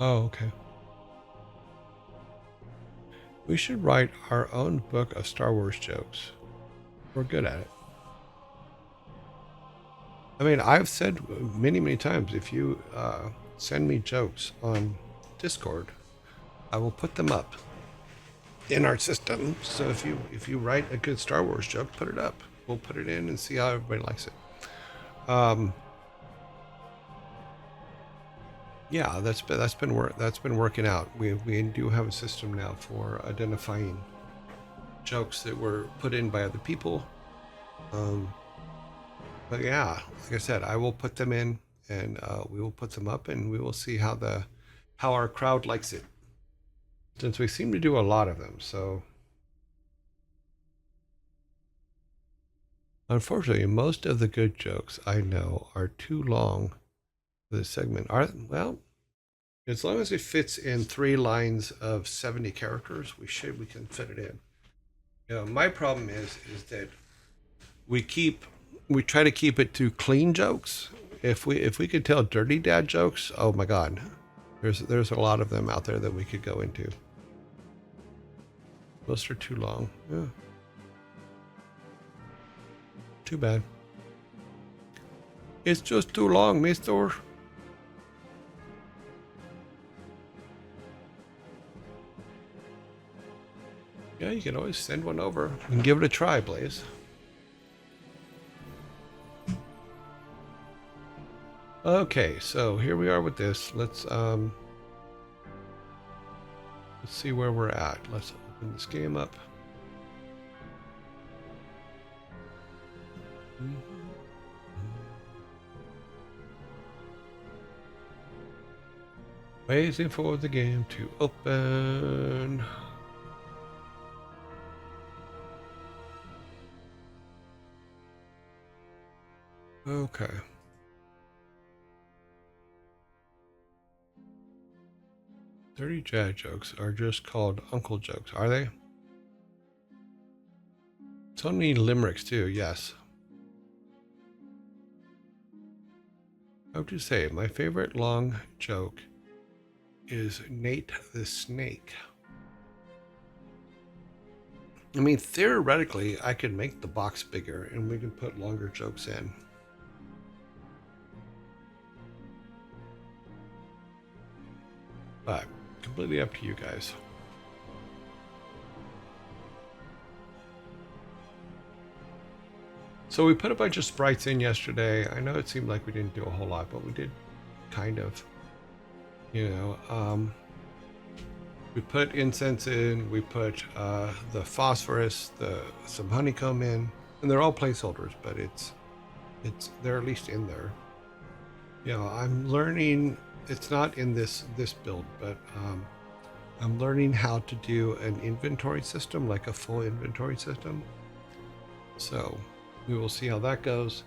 Oh, okay. We should write our own book of Star Wars jokes. We're good at it. I mean, I've said many, many times, if you send me jokes on Discord, I will put them up in our system. So if you write a good Star Wars joke, put it up. We'll put it in and see how everybody likes it. Yeah, that's been working out. We do have a system now for identifying jokes that were put in by other people. Um, but yeah, like I said, I will put them in, and we will put them up, and we will see how our crowd likes it. Since we seem to do a lot of them, so unfortunately, most of the good jokes I know are too long for this segment. Are well, as long as it fits in 3 lines of 70 characters, we can fit it in. You know, my problem is that we keep we try to keep it to clean jokes. If we could tell dirty dad jokes, oh my god, there's a lot of them out there that we could go into. Most are too long. Yeah, too bad. It's just too long, Mister. Yeah, you can always send one over and give it a try, Blaze. Okay, so here we are with this. Let's see where we're at. Let's open this game up. Waiting for the game to open. Okay. Dirty dad jokes are just called uncle jokes, are they? So many limericks too, yes. I have to say, my favorite long joke is Nate the Snake. I mean, theoretically, I could make the box bigger and we can put longer jokes in. But completely up to you guys. So we put a bunch of sprites in yesterday. I know it seemed like we didn't do a whole lot, but we did kind of. You know, we put incense in, we put the phosphorus, some honeycomb in, and they're all placeholders, but they're at least in there. You know, I'm learning. It's not in this build, but I'm learning how to do an inventory system, like a full inventory system. So we will see how that goes.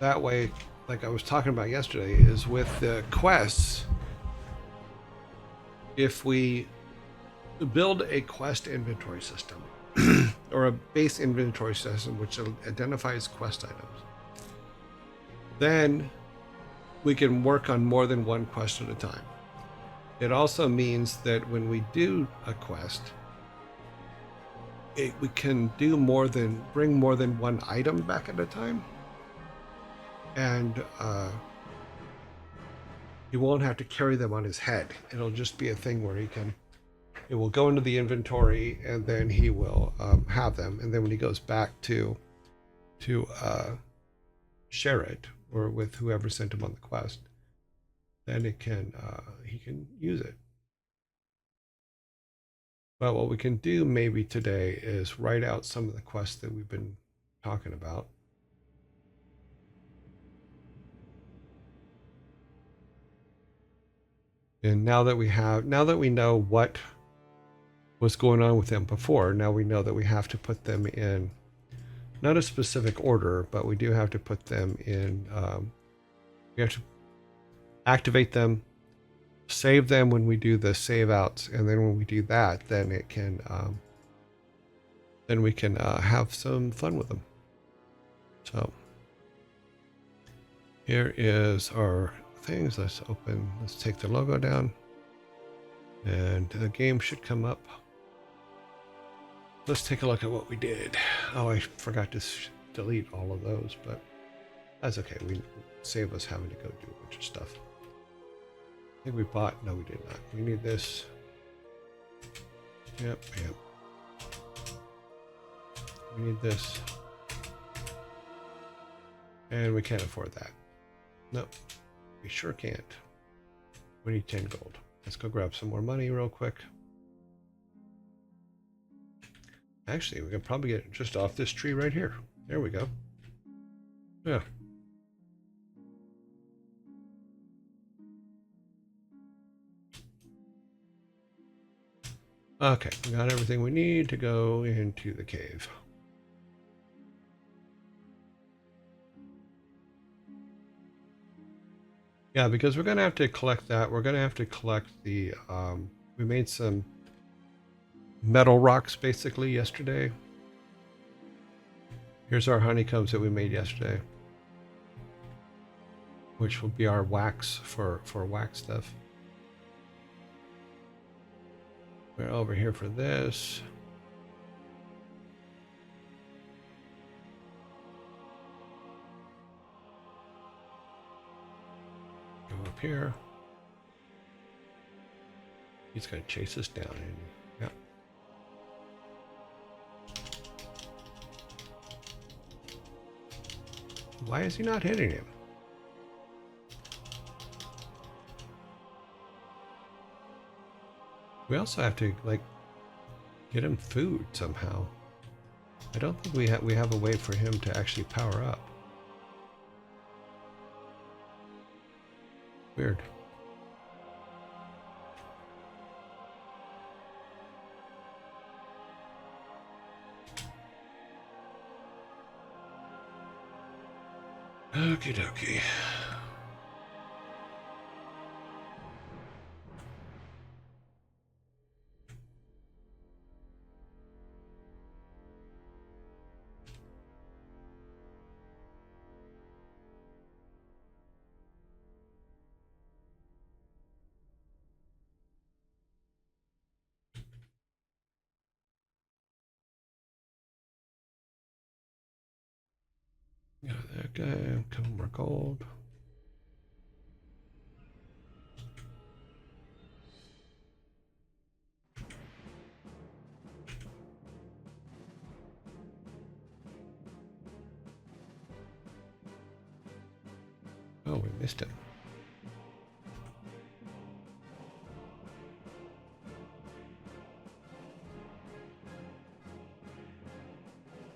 That way, like I was talking about yesterday, is with the quests. If we build a quest inventory system or a base inventory system which identifies quest items, then we can work on more than one quest at a time. It also means that when we do a quest, we can bring more than one item back at a time, and he won't have to carry them on his head. It'll just be a thing where it will go into the inventory, and then he will have them, and then when he goes back to share it or with whoever sent him on the quest, then he can use it. But what we can do maybe today is write out some of the quests that we've been talking about. And now that we know what was going on with them before, now we know that we have to put them in not a specific order, but we do have to put them in. We have to activate them, save them when we do the save outs, and then when we do that, then we can have some fun with them. So here is our things. Let's take the logo down. And the game should come up. Let's take a look at what we did. Oh, I forgot to delete all of those, but that's okay. We save us having to go do a bunch of stuff. I think we bought. No, we did not. We need this. Yep. We need this. And we can't afford that. No, we sure can't. We need 10 gold. Let's go grab some more money real quick. Actually, we can probably get it just off this tree right here. There we go. Yeah. Okay, we got everything we need to go into the cave. Yeah, because we're going to have to collect that. We're going to have to collect the, we made some metal rocks basically yesterday. Here's our honeycombs that we made yesterday, which will be our wax for wax stuff. We're over here for this. Go up here. He's going to chase us down. Yeah. Why is he not hitting him? We also have to like get him food somehow. I don't think we have a way for him to actually power up. Weird. Okie dokie. Got that guy. Couple more gold. Oh, we missed him.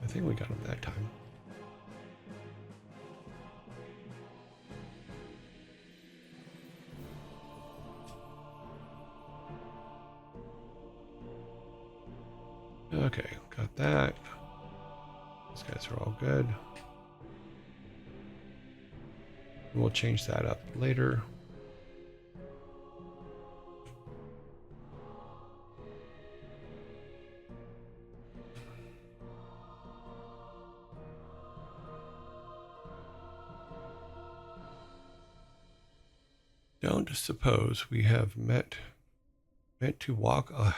I think we got him that time. Okay, got that. These guys are all good. We'll change that up later. Don't suppose we have meant to walk a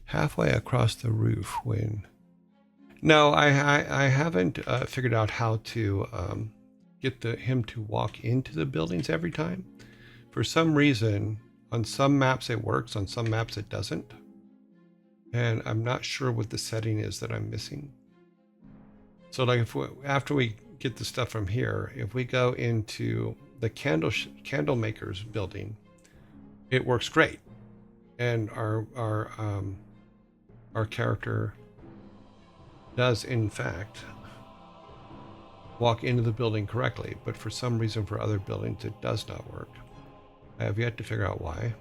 halfway across the roof when... No, I haven't figured out how to get him to walk into the buildings every time. For some reason, on some maps it works, on some maps it doesn't. And I'm not sure what the setting is that I'm missing. So like after we get the stuff from here, if we go into the candle makers building, it works great. And our character does in fact walk into the building correctly, but for some reason for other buildings it does not work. I have yet to figure out why.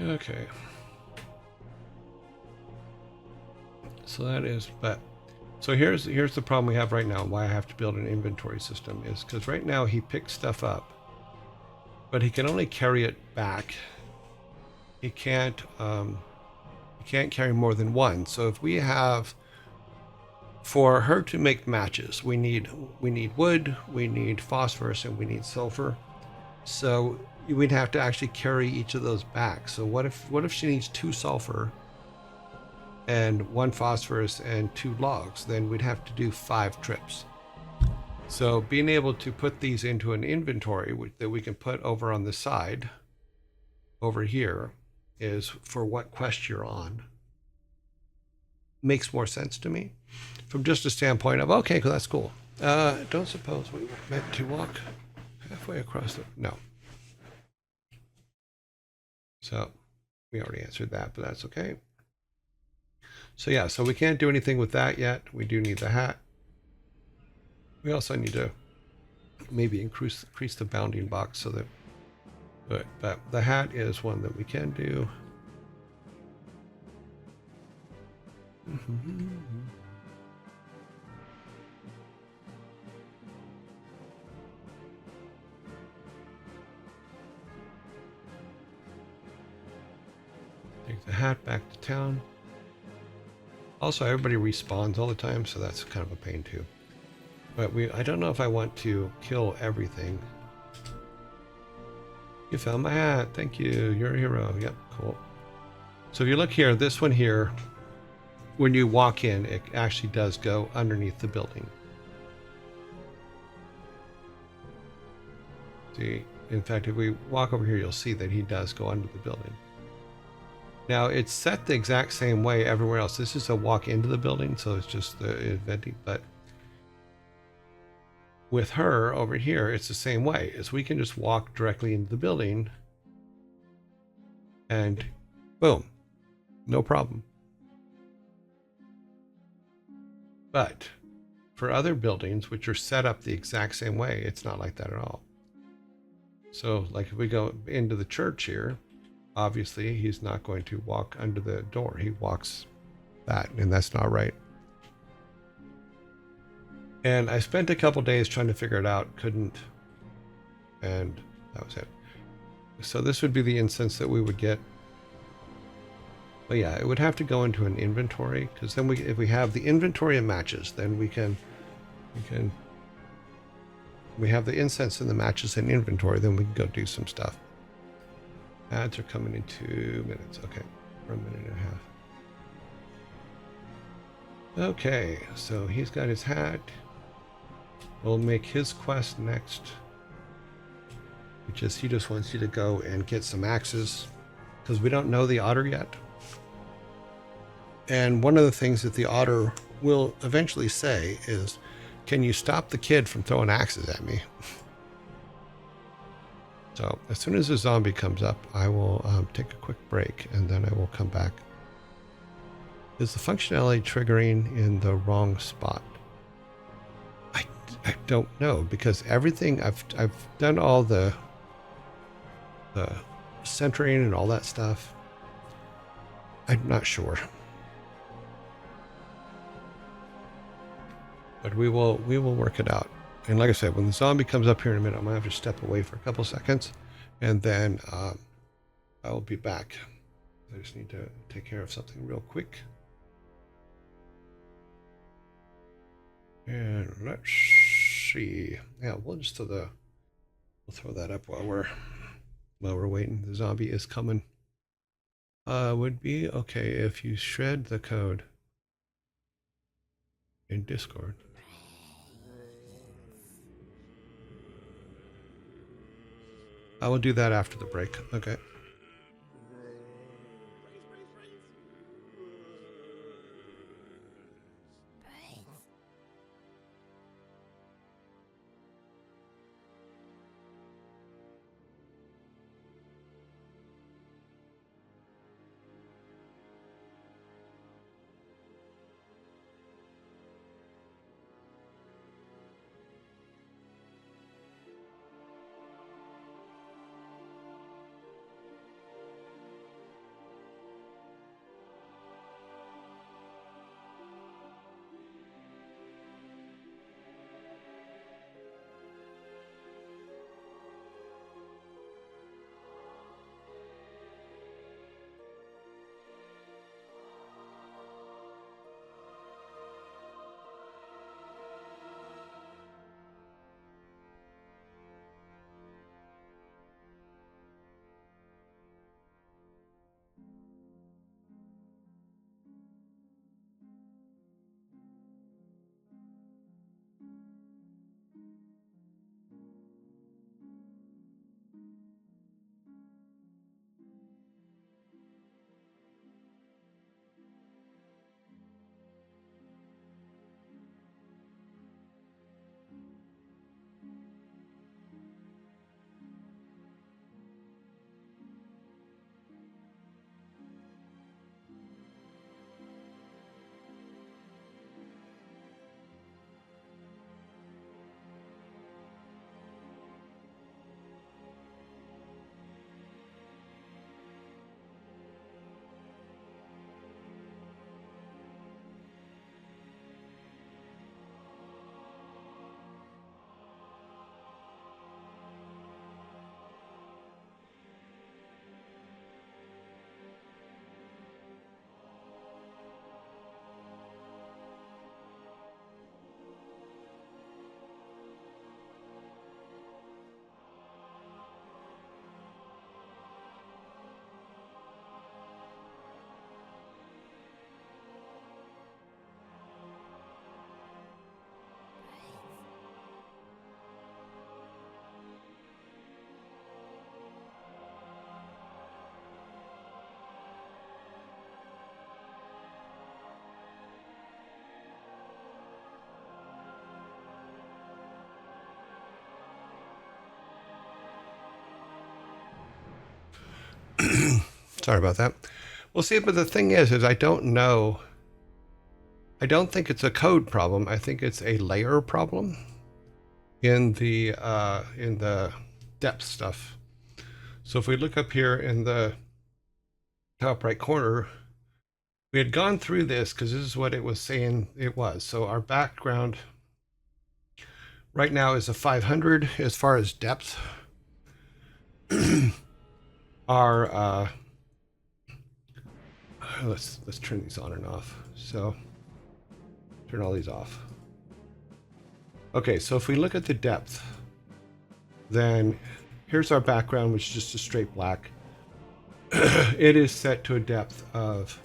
Okay. So that is, but So here's the problem we have right now. Why I have to build an inventory system is because right now he picks stuff up, but he can only carry it back. He can't carry more than one. So if we have, for her to make matches, we need wood, we need phosphorus, and we need sulfur. So we'd have to actually carry each of those back. So what if she needs 2 sulfur and 1 phosphorus and 2 logs? Then we'd have to do 5 trips. So being able to put these into an inventory that we can put over on the side over here is for what quest you're on. Makes more sense to me from just a standpoint of, okay, that's cool. Don't suppose we were meant to walk halfway across the, no. So we already answered that, but that's okay. So yeah, so we can't do anything with that yet. We do need the hat. We also need to maybe increase the bounding box so that, but the hat is one that we can do. Take the hat back to town. Also, everybody respawns all the time, so that's kind of a pain too. But I don't know if I want to kill everything. You found my hat. Thank you. You're a hero. Yep, cool. So if you look here, this one here, when you walk in, it actually does go underneath the building. See, in fact, if we walk over here, you'll see that he does go under the building. Now, it's set the exact same way everywhere else. This is a walk into the building, so it's just the venting, but with her over here, it's the same way. Is we can just walk directly into the building and boom, no problem. But for other buildings, which are set up the exact same way, it's not like that at all. So like if we go into the church here, obviously he's not going to walk under the door. He walks that, and that's not right. And I spent a couple days trying to figure it out, couldn't, and that was it. So this would be the instance that we would get. But yeah, it would have to go into an inventory, because then if we have the inventory of matches, then we have the incense and the matches in inventory, then we can go do some stuff. Ads are coming in 2 minutes. Okay, for a minute and a half. Okay, so he's got his hat. We'll make his quest next, which is he just wants you to go and get some axes, because we don't know the otter yet. And one of the things that the otter will eventually say is, can you stop the kid from throwing axes at me? So as soon as the zombie comes up, I will take a quick break, and then I will come back. Is the functionality triggering in the wrong spot? I don't know, because everything I've done all the centering and all that stuff. I'm not sure. But we will work it out. And like I said, when the zombie comes up here in a minute, I'm gonna have to step away for a couple seconds, and then I will be back. I just need to take care of something real quick. And let's see. Yeah, we'll throw that up while we're waiting. The zombie is coming. Would be okay if you shred the code in Discord. I will do that after the break. Okay. Sorry about that. We'll see, but the thing is I don't know. I don't think it's a code problem. I think it's a layer problem in the depth stuff. So if we look up here in the top right corner, we had gone through this because this is what it was saying it was. So our background right now is a 500 as far as depth. Our let's turn these on and off. So turn all these off. Okay, so if we look at the depth, then here's our background, which is just a straight black. It is set to a depth of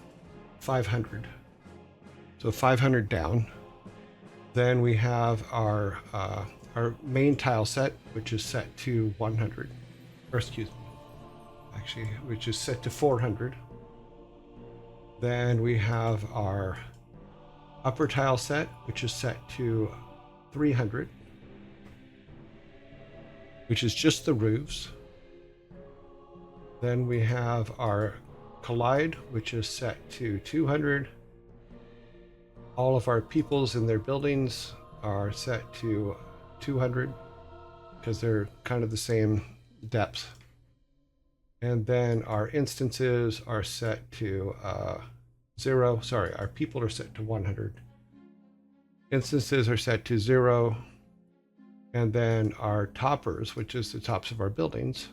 500. So 500 down. Then we have our main tile set, which is set to 100. Or excuse me, actually, which is set to 400. Then we have our upper tile set, which is set to 300, which is just the roofs. Then we have our collide, which is set to 200. All of our peoples in their buildings are set to 200 because they're kind of the same depth. And then our instances are set to 0. Sorry, our people are set to 100. Instances are set to 0. And then our toppers, which is the tops of our buildings,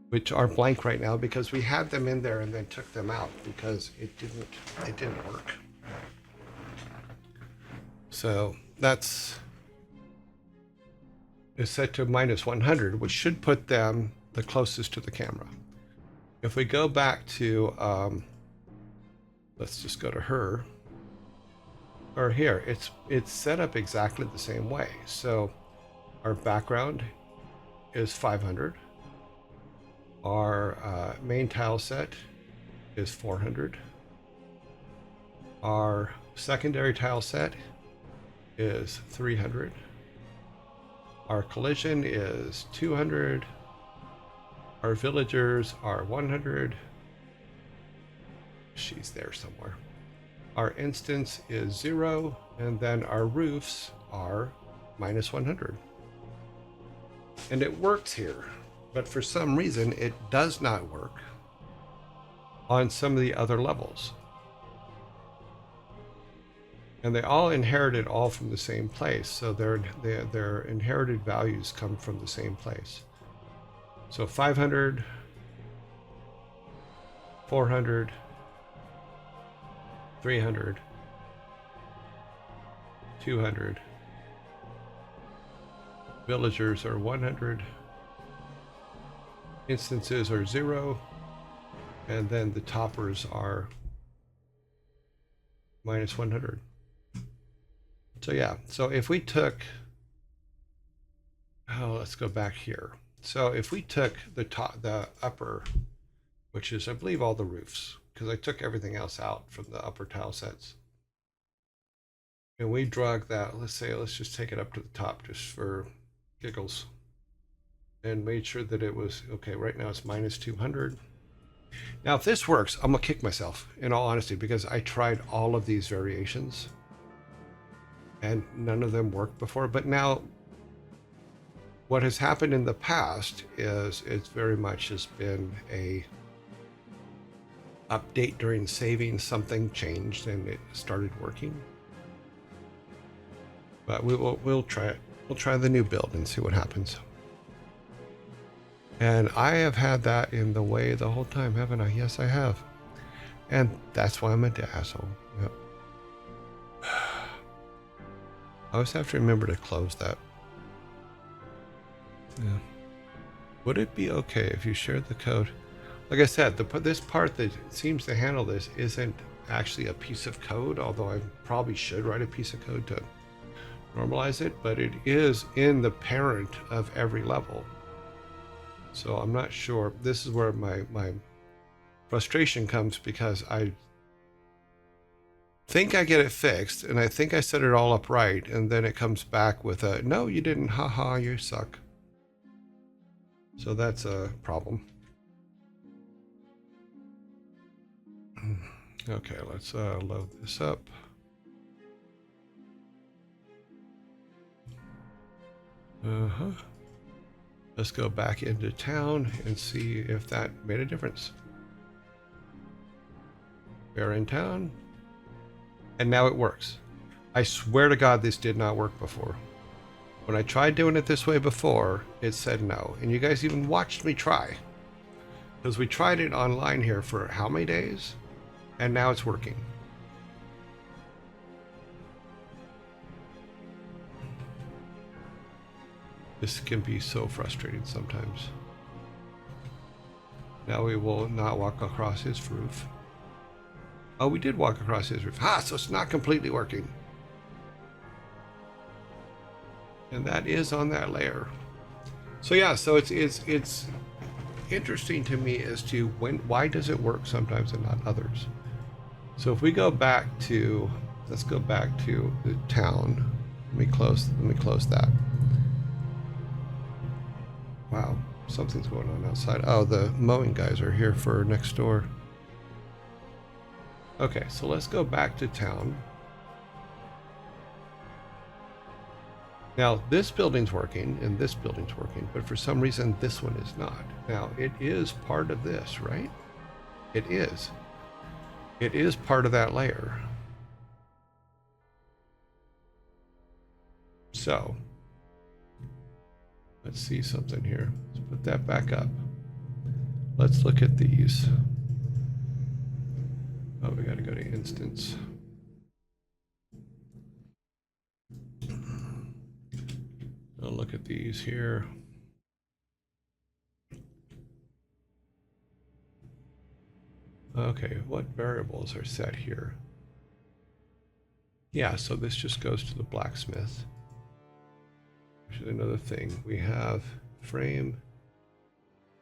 which are blank right now because we had them in there and then took them out because it didn't work. So that's is set to -100, which should put them the closest to the camera. If we go back to let's just go to her, or here, it's set up exactly the same way. So our background is 500. Our main tile set is 400. Our secondary tile set is 300. Our collision is 200. Our villagers are 100. She's there somewhere. Our instance is 0, and then our roofs are -100. And it works here, but for some reason it does not work on some of the other levels. And they all inherited all from the same place, so their inherited values come from the same place. So 500, 400, 300, 200. Villagers are 100. Instances are 0. And then the toppers are -100. So yeah, so if we took, let's go back here. So if we took the upper, which is I believe all the roofs, because I took everything else out from the upper tile sets, and we drug that, let's just take it up to the top just for giggles, and made sure that it was okay. Right now it's -200. Now if this works, I'm gonna kick myself in all honesty, because I tried all of these variations and none of them worked before. But now what has happened in the past is it's very much has been a update during saving, something changed and it started working. But we'll try it. We'll try the new build and see what happens. And I have had that in the way the whole time, haven't I? Yes, I have. And that's why I'm an asshole. Yep. I always have to remember to close that. Yeah. Would it be okay if you shared the code? Like I said, this part that seems to handle this isn't actually a piece of code, although I probably should write a piece of code to normalize it, but it is in the parent of every level. So I'm not sure. This is where my frustration comes, because I think I get it fixed and I think I set it all up right, and then it comes back with a no, you didn't, haha, you suck. So that's a problem. Okay, let's load this up. Uh-huh. Let's go back into town and see if that made a difference. We're in town. And now it works. I swear to God, this did not work before. When I tried doing it this way before, it said no. And you guys even watched me try. Because we tried it online here for how many days? And now it's working. This can be so frustrating sometimes. Now we will not walk across his roof. Oh, we did walk across his roof. Ha! So it's not completely working. And that is on that layer. So yeah, so it's interesting to me as to why does it work sometimes and not others. So if we go back to, let's go back to the town. Let me close that. Wow, something's going on outside. Oh, the mowing guys are here for next door. Okay, so let's go back to town. Now, this building's working and this building's working, but for some reason this one is not. Now, it is part of this, right? It is. It is part of that layer. So, let's see something here. Let's put that back up. Let's look at these. Oh, we got to go to instance. I'll look at these here. Okay, what variables are set here? Yeah, so this just goes to the blacksmith. Which is another thing. We have frame,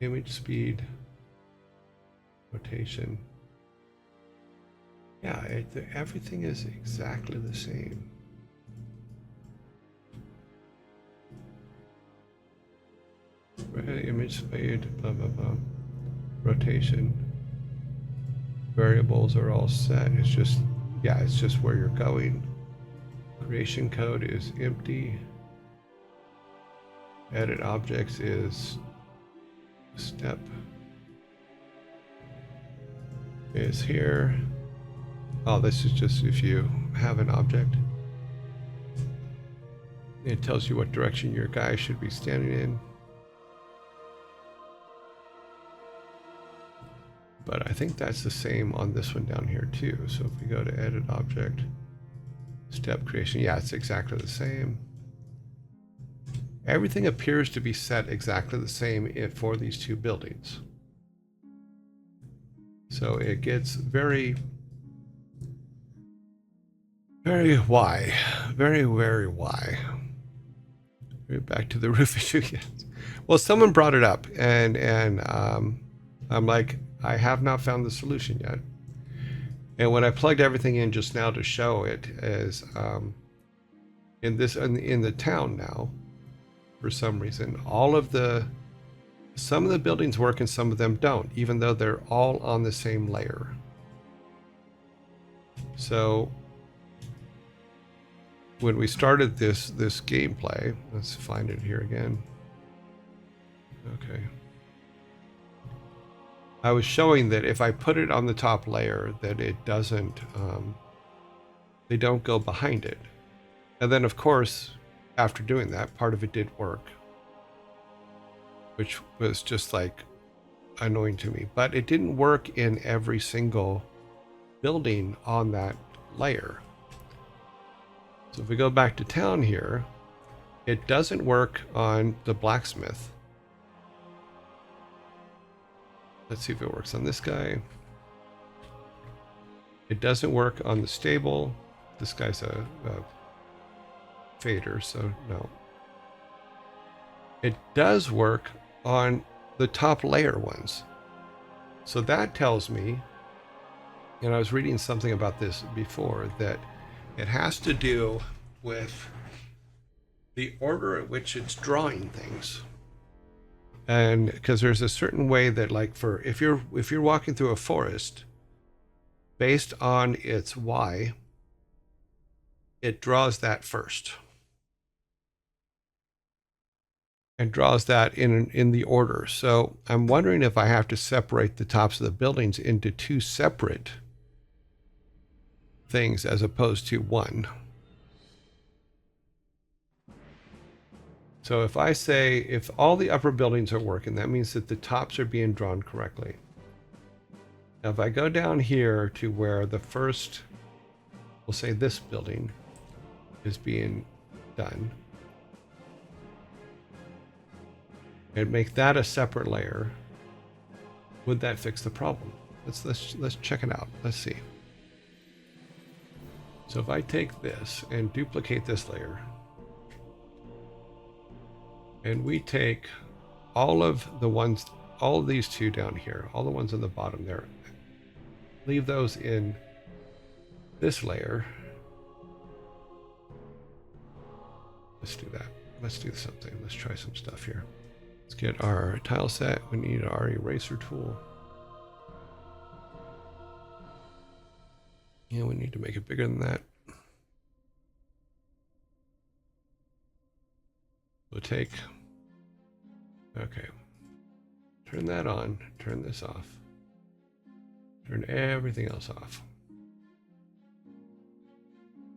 image speed, rotation. Yeah, everything is exactly the same. Image speed, blah, blah, blah. Rotation. Variables are all set. It's just, yeah, it's just where you're going. Creation code is empty. Edit objects is step is here. Oh, this is just if you have an object. It tells you what direction your guy should be standing in. But I think that's the same on this one down here too. So if we go to edit object, step creation, yeah, it's exactly the same. Everything appears to be set exactly the same for these two buildings. So it gets very why. Very why. Back to the roof issue. Yes. Well, someone brought it up and I'm like, I have not found the solution yet. And when I plugged everything in just now to show it as in the town now, for some reason, some of the buildings work and some of them don't, even though they're all on the same layer. So when we started this gameplay, let's find it here again. Okay. I was showing that if I put it on the top layer, that it doesn't, they don't go behind it. And then of course, after doing that, part of it did work, which was just like annoying to me, but it didn't work in every single building on that layer. So if we go back to town here, it doesn't work on the blacksmith. Let's see if it works on this guy. It doesn't work on the stable. This guy's a fader, so no. It does work on the top layer ones. So that tells me, and I was reading something about this before, that it has to do with the order at which it's drawing things. And because there's a certain way that, like, for if you're walking through a forest, based on its Y, it draws that first. And draws that in the order. So I'm wondering if I have to separate the tops of the buildings into two separate things as opposed to one. So if I say, if all the upper buildings are working, that means that the tops are being drawn correctly. Now if I go down here to where the first, we'll say this building is being done, and make that a separate layer, would that fix the problem? Let's check it out. Let's see. So if I take this and duplicate this layer, and we take all of these two down here, all the ones on the bottom there, leave those in this layer. Let's do that. Let's do something. Let's try some stuff here. Let's get our tile set. We need our eraser tool. Yeah, we need to make it bigger than that. We'll take, okay, turn that on, turn this off, turn everything else off.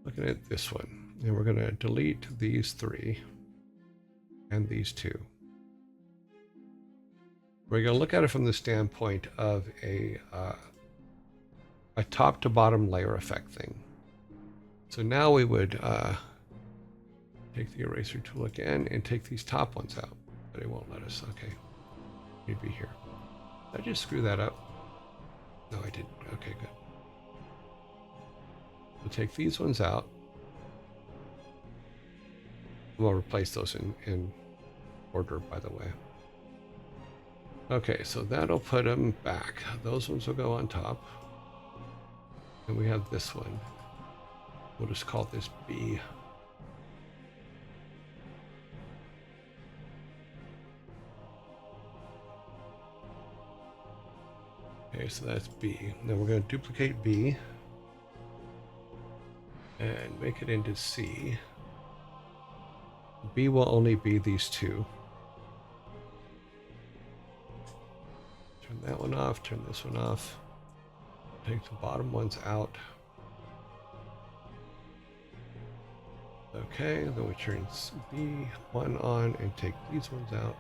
Looking at this one, and we're going to delete these three and these two. We're going to look at it from the standpoint of a top to bottom layer effect thing. So now we would take the eraser tool again and take these top ones out, but it won't let us. Okay, maybe here. Did I just screw that up? No, I didn't. Okay, good. We'll take these ones out. We'll replace those in order, by the way. Okay, so that'll put them back. Those ones will go on top. And we have this one. We'll just call this B. Okay, so that's B. Then we're going to duplicate B and make it into C. B will only be these two. Turn that one off, turn this one off. Take the bottom ones out. Okay, then we turn B1 on and take these ones out.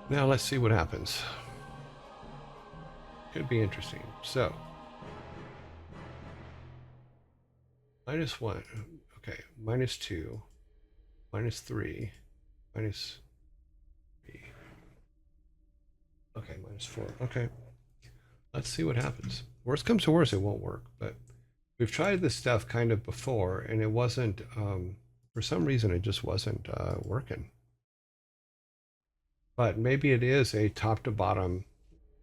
Now let's see what happens. Could be interesting. So, -1, okay, -2, -3, -3. Okay, -4. Okay, let's see what happens. Worst comes to worst, it won't work, but we've tried this stuff kind of before, and it wasn't, for some reason, it just wasn't working. But maybe it is a top to bottom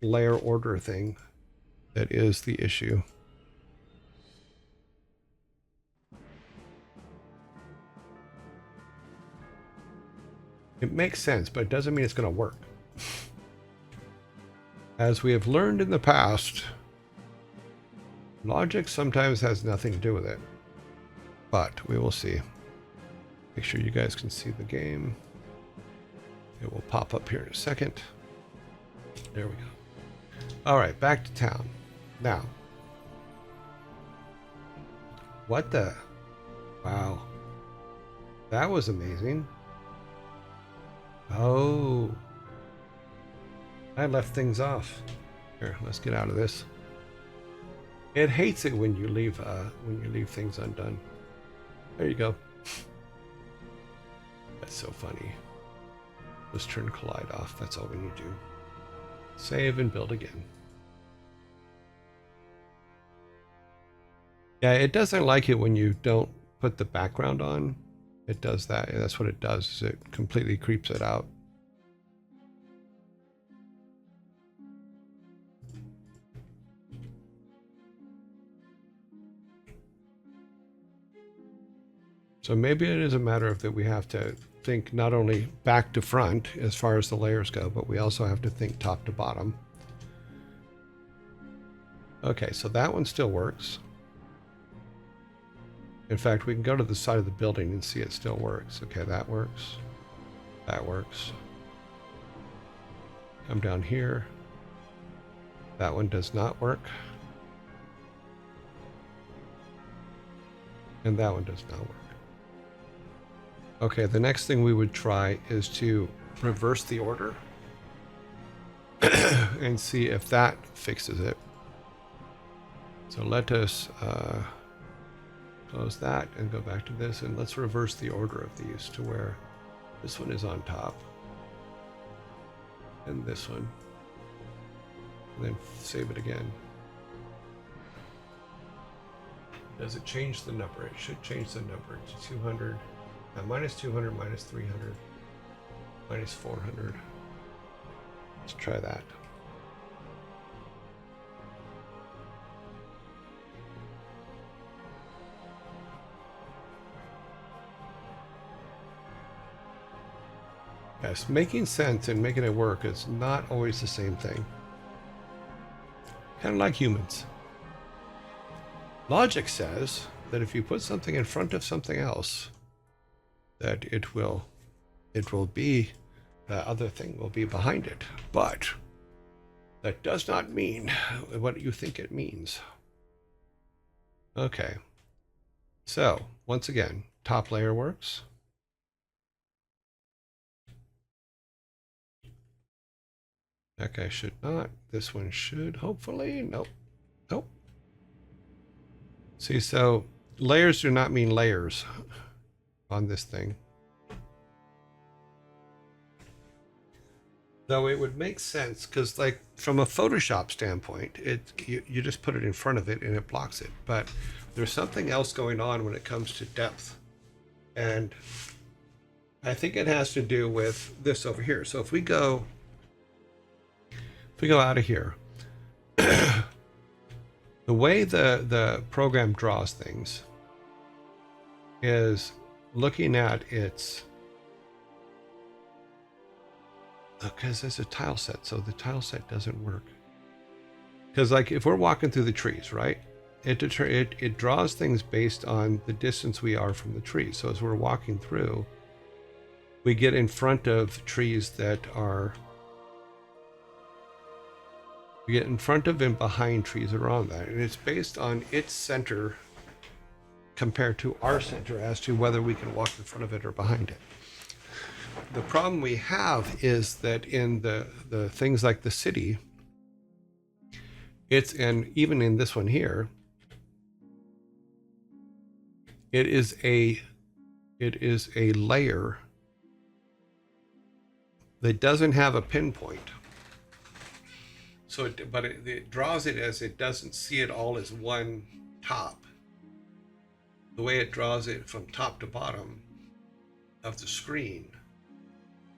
layer order thing that is the issue. It makes sense, but it doesn't mean it's going to work. As we have learned in the past, logic sometimes has nothing to do with it. But we will see. Make sure you guys can see the game. It will pop up here in a second. There we go. All right, back to town. Now, what the? Wow. That was amazing. Oh. I left things off. Here, let's get out of this. It hates it when you leave things undone. There you go. That's so funny. Let's turn collide off. That's all we need to do. Save and build again. Yeah, it doesn't like it when you don't put the background on. It does that. That's what it does. Is it completely creeps it out. So maybe it is a matter of that we have to think not only back to front as far as the layers go, but we also have to think top to bottom. Okay, so that one still works. In fact, we can go to the side of the building and see it still works. Okay, that works. That works. Come down here. That one does not work. And that one does not work. Okay, the next thing we would try is to reverse the order and see if that fixes it. So let us close that and go back to this, and let's reverse the order of these to where this one is on top and this one, and then save it again. Does it change the number? It should change the number to 200, minus 200, minus 300, minus 400. Let's try that. Yes, making sense and making it work is not always the same thing. Kind of like humans. Logic says that if you put something in front of something else, that it will be, the other thing will be behind it. But that does not mean what you think it means. Okay. So, once again, top layer works. That guy should not. This one should, hopefully. Nope. Nope. See, so layers do not mean layers on this thing. Though it would make sense, because like from a Photoshop standpoint, you just put it in front of it and it blocks it. But there's something else going on when it comes to depth. And I think it has to do with this over here. So if we go out of here, the way the program draws things is looking at its, because there's a tile set, so the tile set doesn't work. Because like if we're walking through the trees, right? It draws things based on the distance we are from the trees. So as we're walking through, we get in front of trees that are, we get in front of and behind trees that are on that. And it's based on its center compared to our center as to whether we can walk in front of it or behind it. The problem we have is that in the things like the city, and even in this one here, it is a layer that doesn't have a pinpoint. So, it draws it as it doesn't see it all as one top. The way it draws it from top to bottom of the screen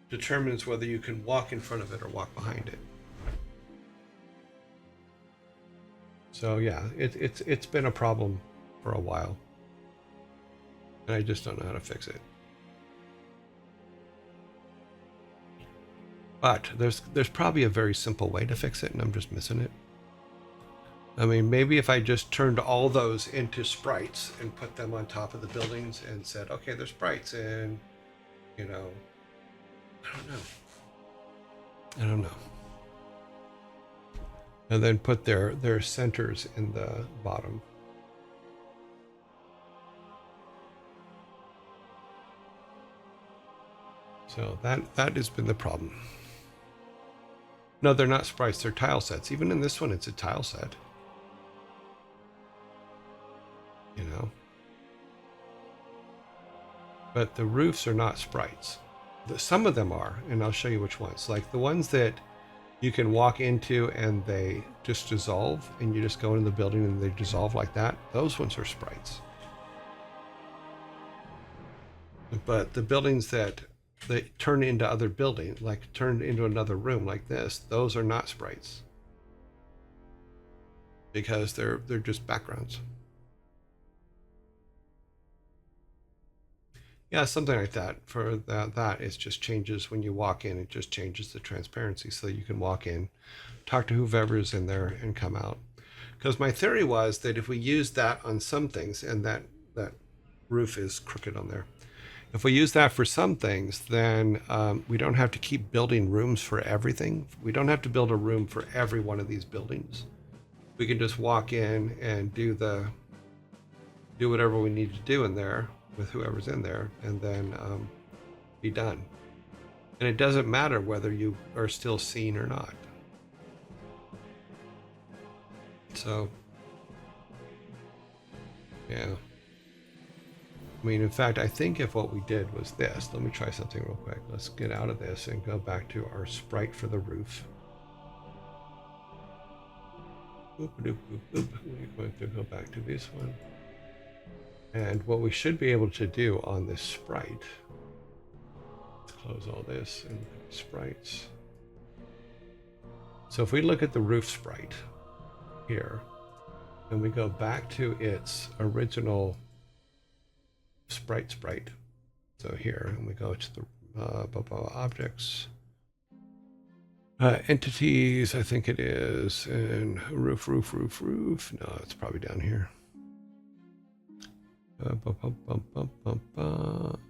determines whether you can walk in front of it or walk behind it. So yeah, it's been a problem for a while, and I just don't know how to fix it. But there's probably a very simple way to fix it, and I'm just missing it. I mean, maybe if I just turned all those into sprites and put them on top of the buildings and said, okay, they're sprites, and you know, I don't know. And then put their centers in the bottom. So that has been the problem. No, they're not sprites, they're tile sets. Even in this one, it's a tile set. You know? But the roofs are not sprites. Some of them are, and I'll show you which ones. Like the ones that you can walk into and they just dissolve, and you just go into the building and they dissolve like that. Those ones are sprites. But the buildings that they turn into other buildings, like turned into another room like this, those are not sprites. Because they're just backgrounds. Yeah, something like that. For that it just changes when you walk in. It just changes the transparency so that you can walk in, talk to whoever is in there, and come out. Because my theory was that if we use that on some things, and that roof is crooked on there, if we use that for some things, then we don't have to keep building rooms for everything. We don't have to build a room for every one of these buildings. We can just walk in and do whatever we need to do in there with whoever's in there, and then be done. And it doesn't matter whether you are still seen or not. So, yeah. I mean, in fact, I think if what we did was this, let me try something real quick. Let's get out of this and go back to our sprite for the roof. Boop, boop, boop, boop. We're going to go back to this one. And what we should be able to do on this sprite, let's close all this and sprites. So if we look at the roof sprite here, and we go back to its original sprite. So here, and we go to the objects, entities, I think it is, and roof. No, it's probably down here.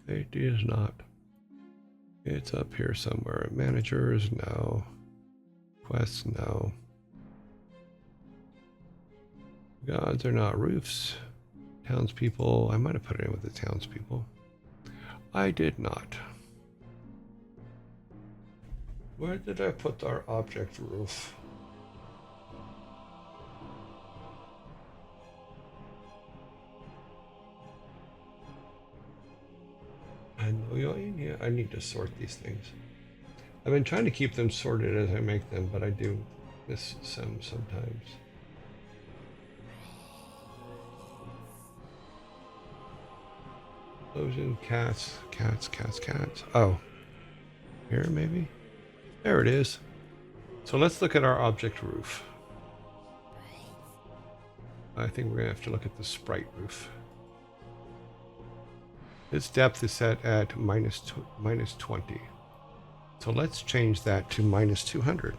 It is not. It's up here somewhere. Managers, no. Quests, no. Gods are not roofs. Townspeople, I might have put it in with the townspeople. I did not. Where did I put our object roof? I know you're in here. I need to sort these things. I've been trying to keep them sorted as I make them, but I do miss some sometimes. Explosion, cats. Oh, here maybe? There it is. So let's look at our object roof. I think we're gonna have to look at the sprite roof. Its depth is set at minus 20. So let's change that to minus 200.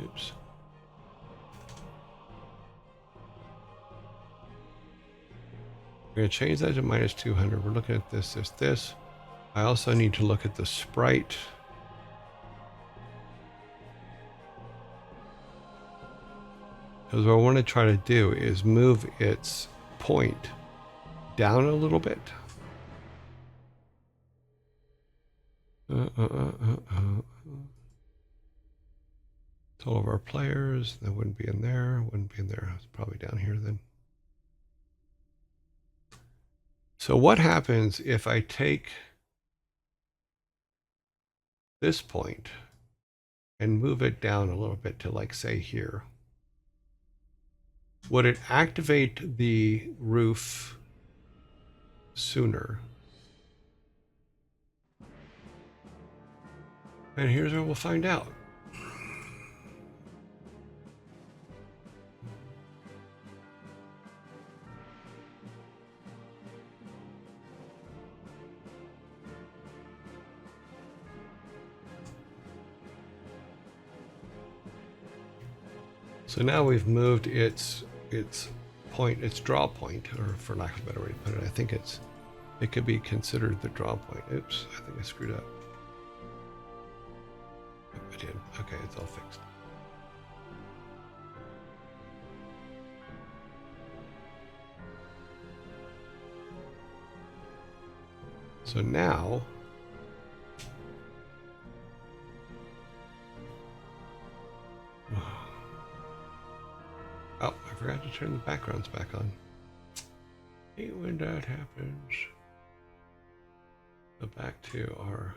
Oops. We're going to change that to minus 200. We're looking at this. There's this. I also need to look at the sprite. Because what I want to try to do is move its point down a little bit. All of our players. That wouldn't be in there. Wouldn't be in there. It's probably down here then. So what happens if I take this point and move it down a little bit to, like, say here? Would it activate the roof sooner? And here's where we'll find out. So now we've moved its point, its draw point, or for lack of a better way to put it, I think it could be considered the draw point. Oops, I think I screwed up. I did. Okay, it's all fixed. So now oh, I forgot to turn the backgrounds back on. Hate when that happens. Go back to our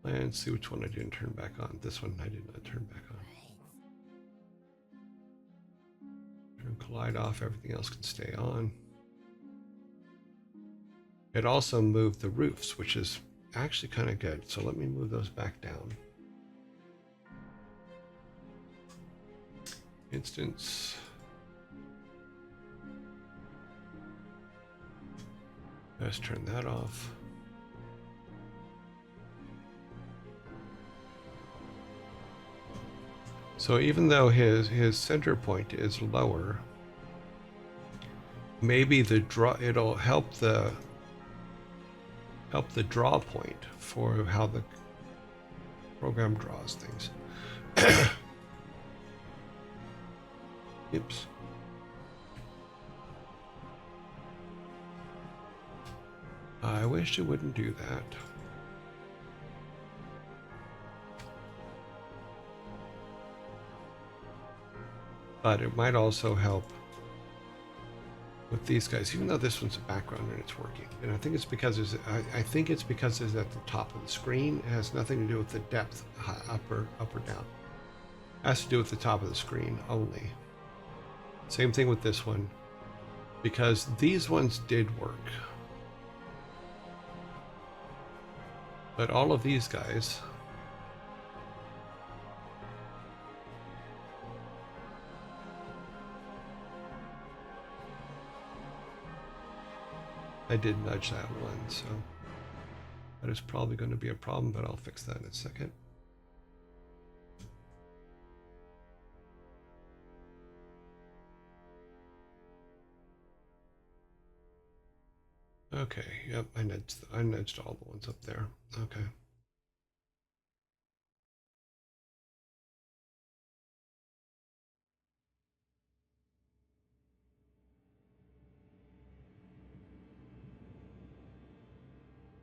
plan, see which one I didn't turn back on. This one I did not turn back on. Turn collide off, everything else can stay on. It also moved the roofs, which is actually kind of good. So let me move those back down. Instance. Let's turn that off. So even though his center point is lower, maybe the draw, it'll help the draw point for how the program draws things. Oops. I wish it wouldn't do that. But it might also help with these guys, even though this one's a background and it's working. And I think it's because I think it's because it's at the top of the screen. It has nothing to do with the depth, up or down. It has to do with the top of the screen only. Same thing with this one, because these ones did work. But all of these guys, I did nudge that one, so that is probably going to be a problem, but I'll fix that in a second. Okay, yep, I nudged all the ones up there. Okay.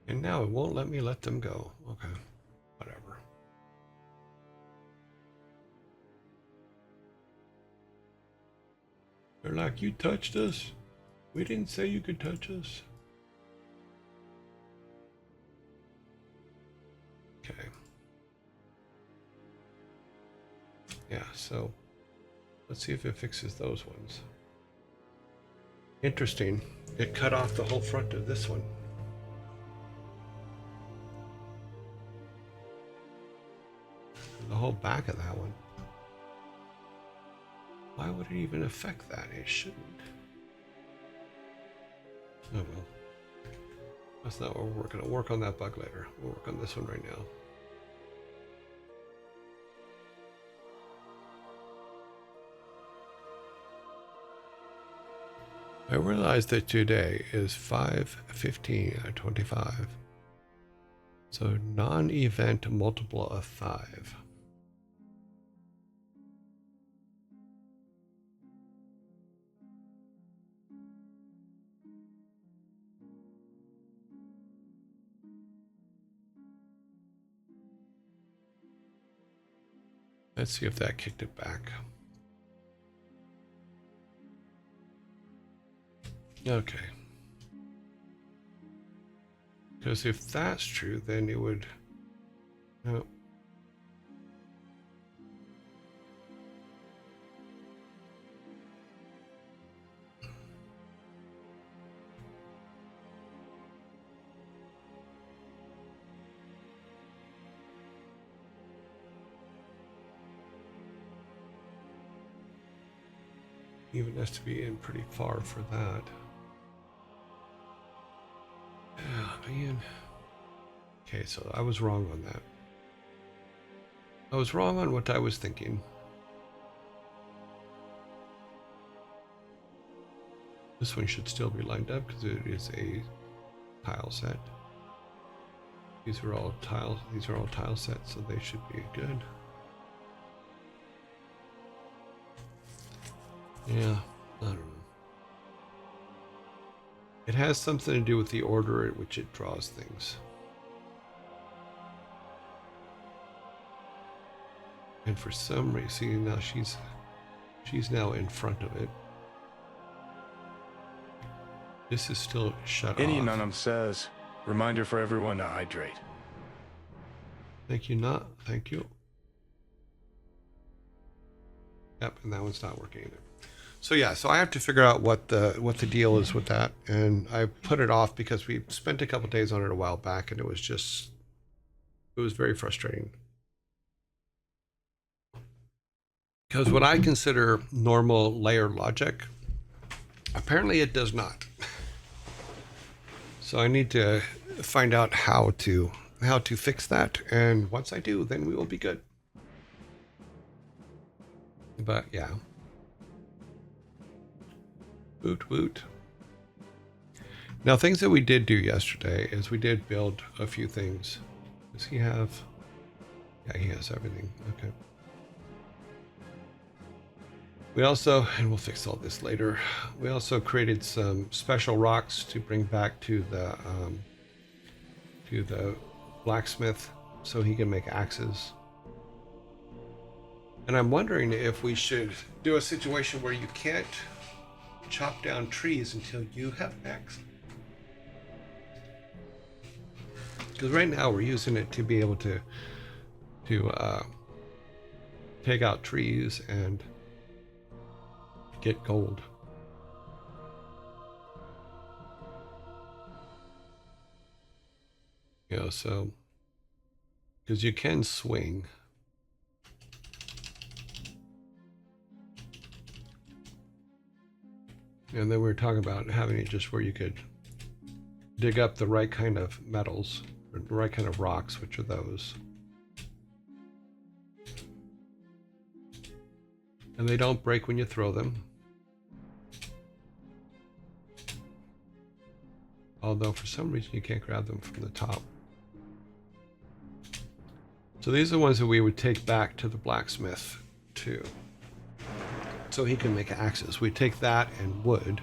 And now it won't let me let them go. Okay, whatever. They're like, you touched us? We didn't say you could touch us. Okay. Yeah, so let's see if it fixes those ones. Interesting. It cut off the whole front of this one. The whole back of that one. Why would it even affect that? It shouldn't. Oh well. That's not what we're working on. We'll work on that bug later. We'll work on this one right now. I realized that today is 5/15/25. So non-event multiple of 5. Let's see if that kicked it back. Okay. Because if that's true, then it would... No. Even has to be in pretty far for that. Oh, man. Okay, so I was wrong on that. I was wrong on what I was thinking. This one should still be lined up because it is a tile set. These are all tile sets, so they should be good. Yeah, I don't know. It has something to do with the order at which it draws things. And for some reason, see, now she's now in front of it. This is still shut Any off. Nunum says, reminder for everyone to hydrate. Thank you, not. Thank you. Yep, and that one's not working either. So yeah, so I have to figure out what the deal is with that, and I put it off because we spent a couple days on it a while back, and it was very frustrating. Because what I consider normal layer logic, apparently it does not. So I need to find out how to fix that, and once I do, then we will be good. But yeah. Woot woot. Now, things that we did do yesterday is we did build a few things. Does he have... Yeah, he has everything. Okay. We also, and we'll fix all this later, we also created some special rocks to bring back to the blacksmith so he can make axes. And I'm wondering if we should do a situation where you can't chop down trees until you have an axe. Because right now we're using it to be able to take out trees and get gold. You know, so because you can swing. And then we were talking about having it just where you could dig up the right kind of metals, or the right kind of rocks, which are those. And they don't break when you throw them. Although for some reason you can't grab them from the top. So these are the ones that we would take back to the blacksmith too, so he can make axes. We take that and wood.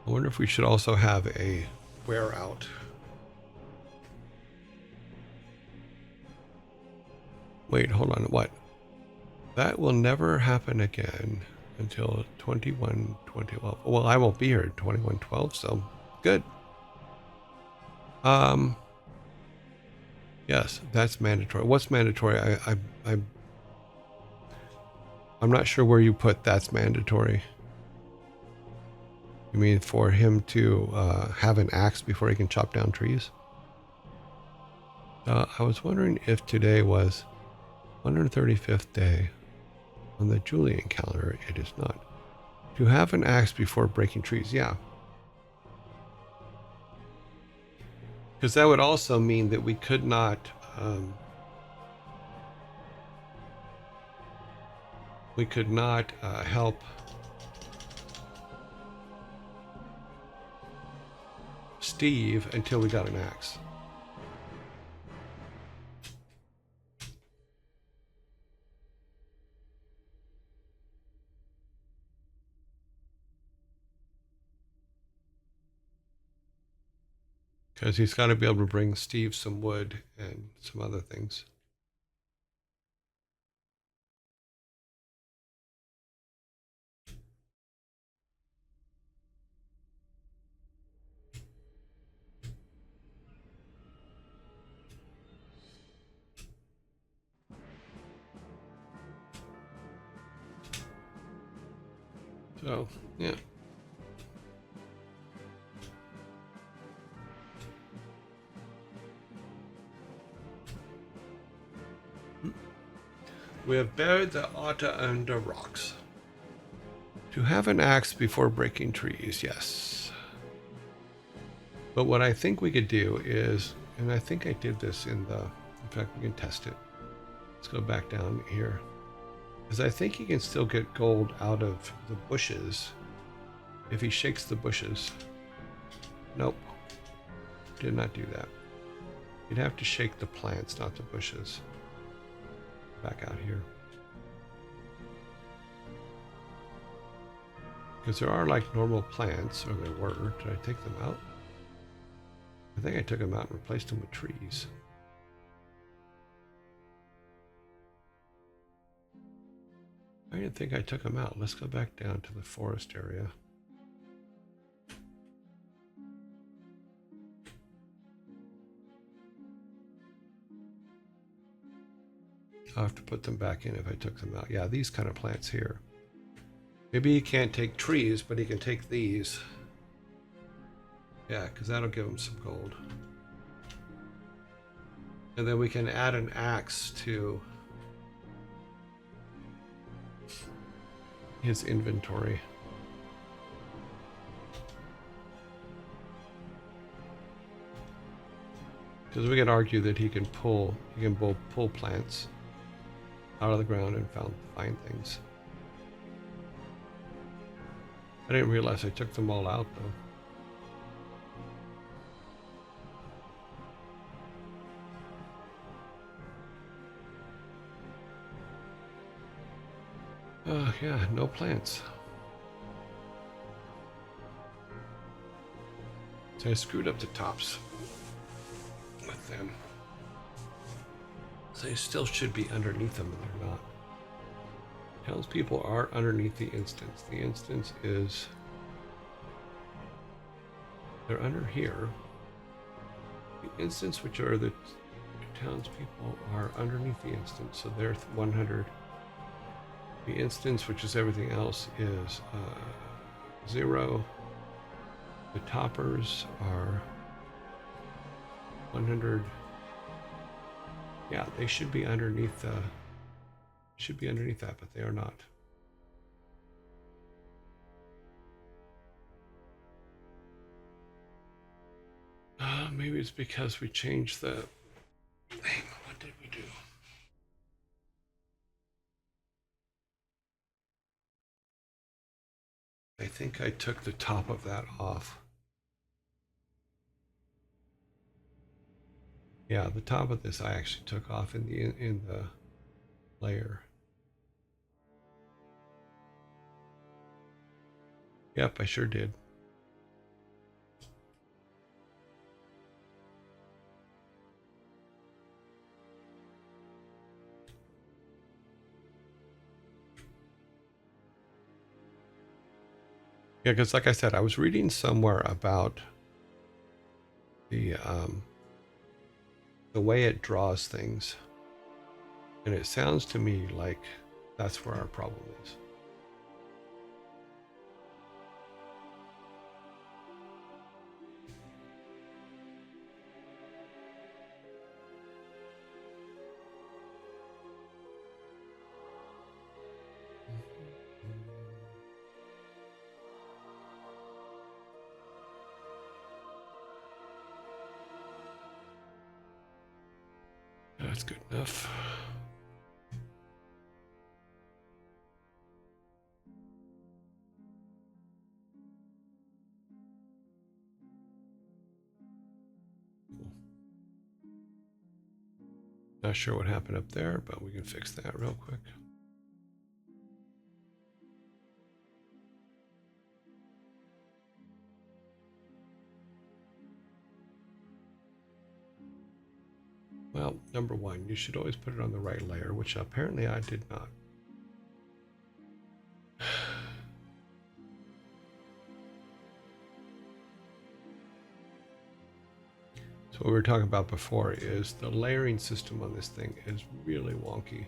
I wonder if we should also have a wear out. Wait, hold on, what? That will never happen again until 21/12. Well, I won't be here at 21/12, so good. Yes, that's mandatory. What's mandatory? I'm not sure where you put that's mandatory. You mean for him to have an axe before he can chop down trees? I was wondering if today was 135th day on the Julian calendar. It is not. To have an axe before breaking trees, yeah. Because that would also mean that we could not help Steve until we got an axe. Because he's got to be able to bring Steve some wood and some other things. So, yeah. We have buried the otter under rocks. To have an axe before breaking trees, yes. But what I think we could do is, and I think I did this in fact, we can test it. Let's go back down here. Because I think he can still get gold out of the bushes if he shakes the bushes. Nope. Did not do that. You'd have to shake the plants, not the bushes. Back out here. Because there are like normal plants, or there were. Did I take them out? I think I took them out and replaced them with trees. I didn't think I took them out. Let's go back down to the forest area. I'll have to put them back in if I took them out. Yeah, these kind of plants here. Maybe he can't take trees, but he can take these. Yeah, because that'll give him some gold. And then we can add an axe to his inventory. Because we can argue that he can both pull plants out of the ground and find things. I didn't realize I took them all out though. Yeah, no plants. So I screwed up the tops with them. So they still should be underneath them, and they're not. Townspeople are underneath the instance. The instance is... they're under here. The instance, which are the townspeople, are underneath the instance, so they're 100. The instance, which is everything else, is 0. The toppers are 100. Yeah, they should be underneath that, but they are not. Maybe it's because we changed the thing. What did we do? I think I took the top of that off. Yeah, the top of this I actually took off in the layer. Yep, I sure did. Yeah, because like I said, I was reading somewhere about the way it draws things, and it sounds to me like that's where our problem is. That's good enough. Cool. Not sure what happened up there, but we can fix that real quick. Well, number one, you should always put it on the right layer, which apparently I did not. So what we were talking about before is the layering system on this thing is really wonky.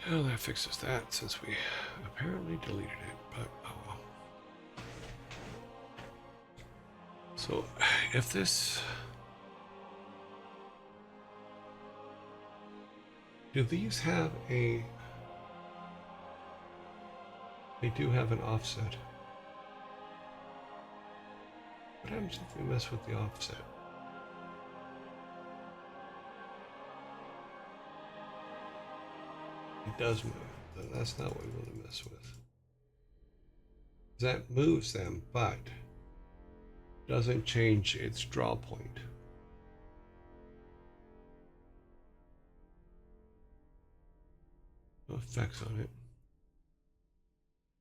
Well, that fixes that since we apparently deleted it, but oh well. So if this... do these have a... they do have an offset. What happens if we mess with the offset? It does move. Then that's not what we want to mess with. That moves them, but doesn't change its draw point. No effects on it.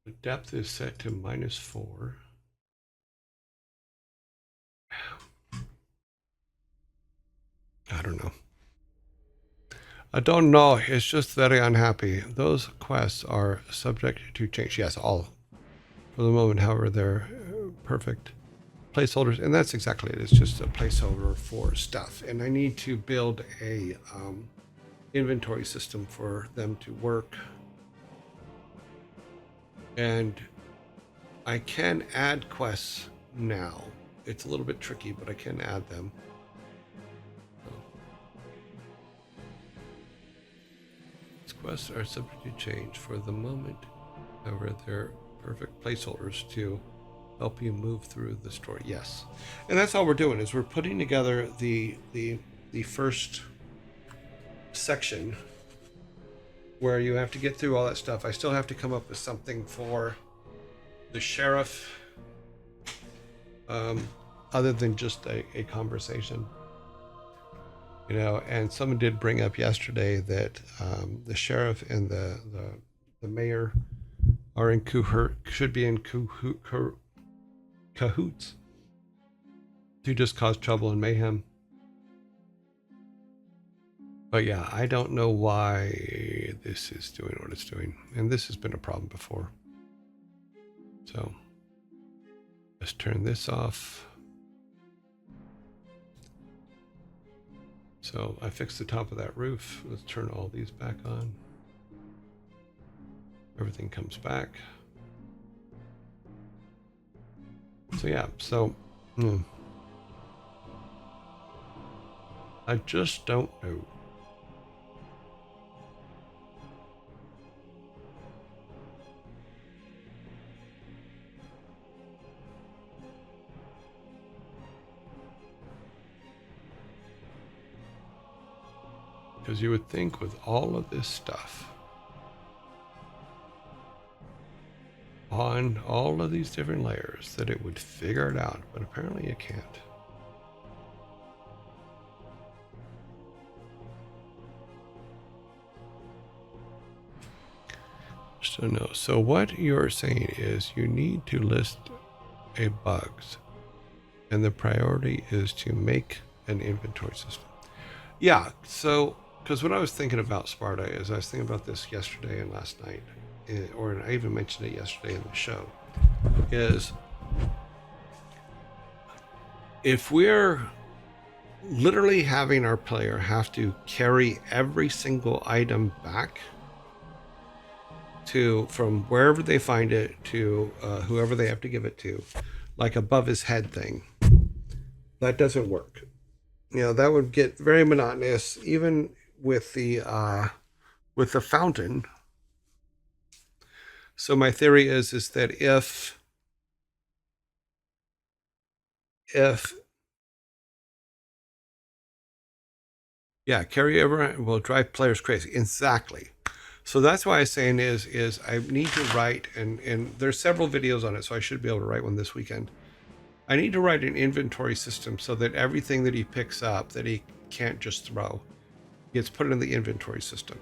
The depth is set to -4. I don't know. I don't know. It's just very unhappy. Those quests are subject to change. Yes, all for the moment. However, they're perfect placeholders, and that's exactly it. It's just a placeholder for stuff, and I need to build a inventory system for them to work. And I can add quests now. It's a little bit tricky, but I can add them. These quests are subject to change for the moment. However, they're perfect placeholders to help you move through the story. Yes, and that's all we're doing is we're putting together the first section where you have to get through all that stuff. I still have to come up with something for the sheriff, other than just a conversation, you know. And someone did bring up yesterday that the sheriff and the mayor are in should be in cahoots to just cause trouble and mayhem. But yeah, I don't know why this is doing what it's doing, and this has been a problem before. So let's turn this off. So I fixed the top of that roof. Let's turn all these back on. Everything comes back. So yeah, so I just don't know. Because you would think with all of this stuff on all of these different layers that it would figure it out, but apparently it can't. So no. So what you're saying is you need to list a bugs, and the priority is to make an inventory system. Yeah, so because what I was thinking about Sparta is I was thinking about this yesterday and last night, or I even mentioned it yesterday in the show, is if we're literally having our player have to carry every single item back to from wherever they find it to whoever they have to give it to, like above his head thing, that doesn't work. You know, that would get very monotonous, even with the fountain. So my theory is that if carry over will drive players crazy. Exactly. So that's why I'm saying is I need to write, and there's several videos on it, so I should be able to write one this weekend. I need to write an inventory system so that everything that he picks up that he can't just throw gets put in the inventory system.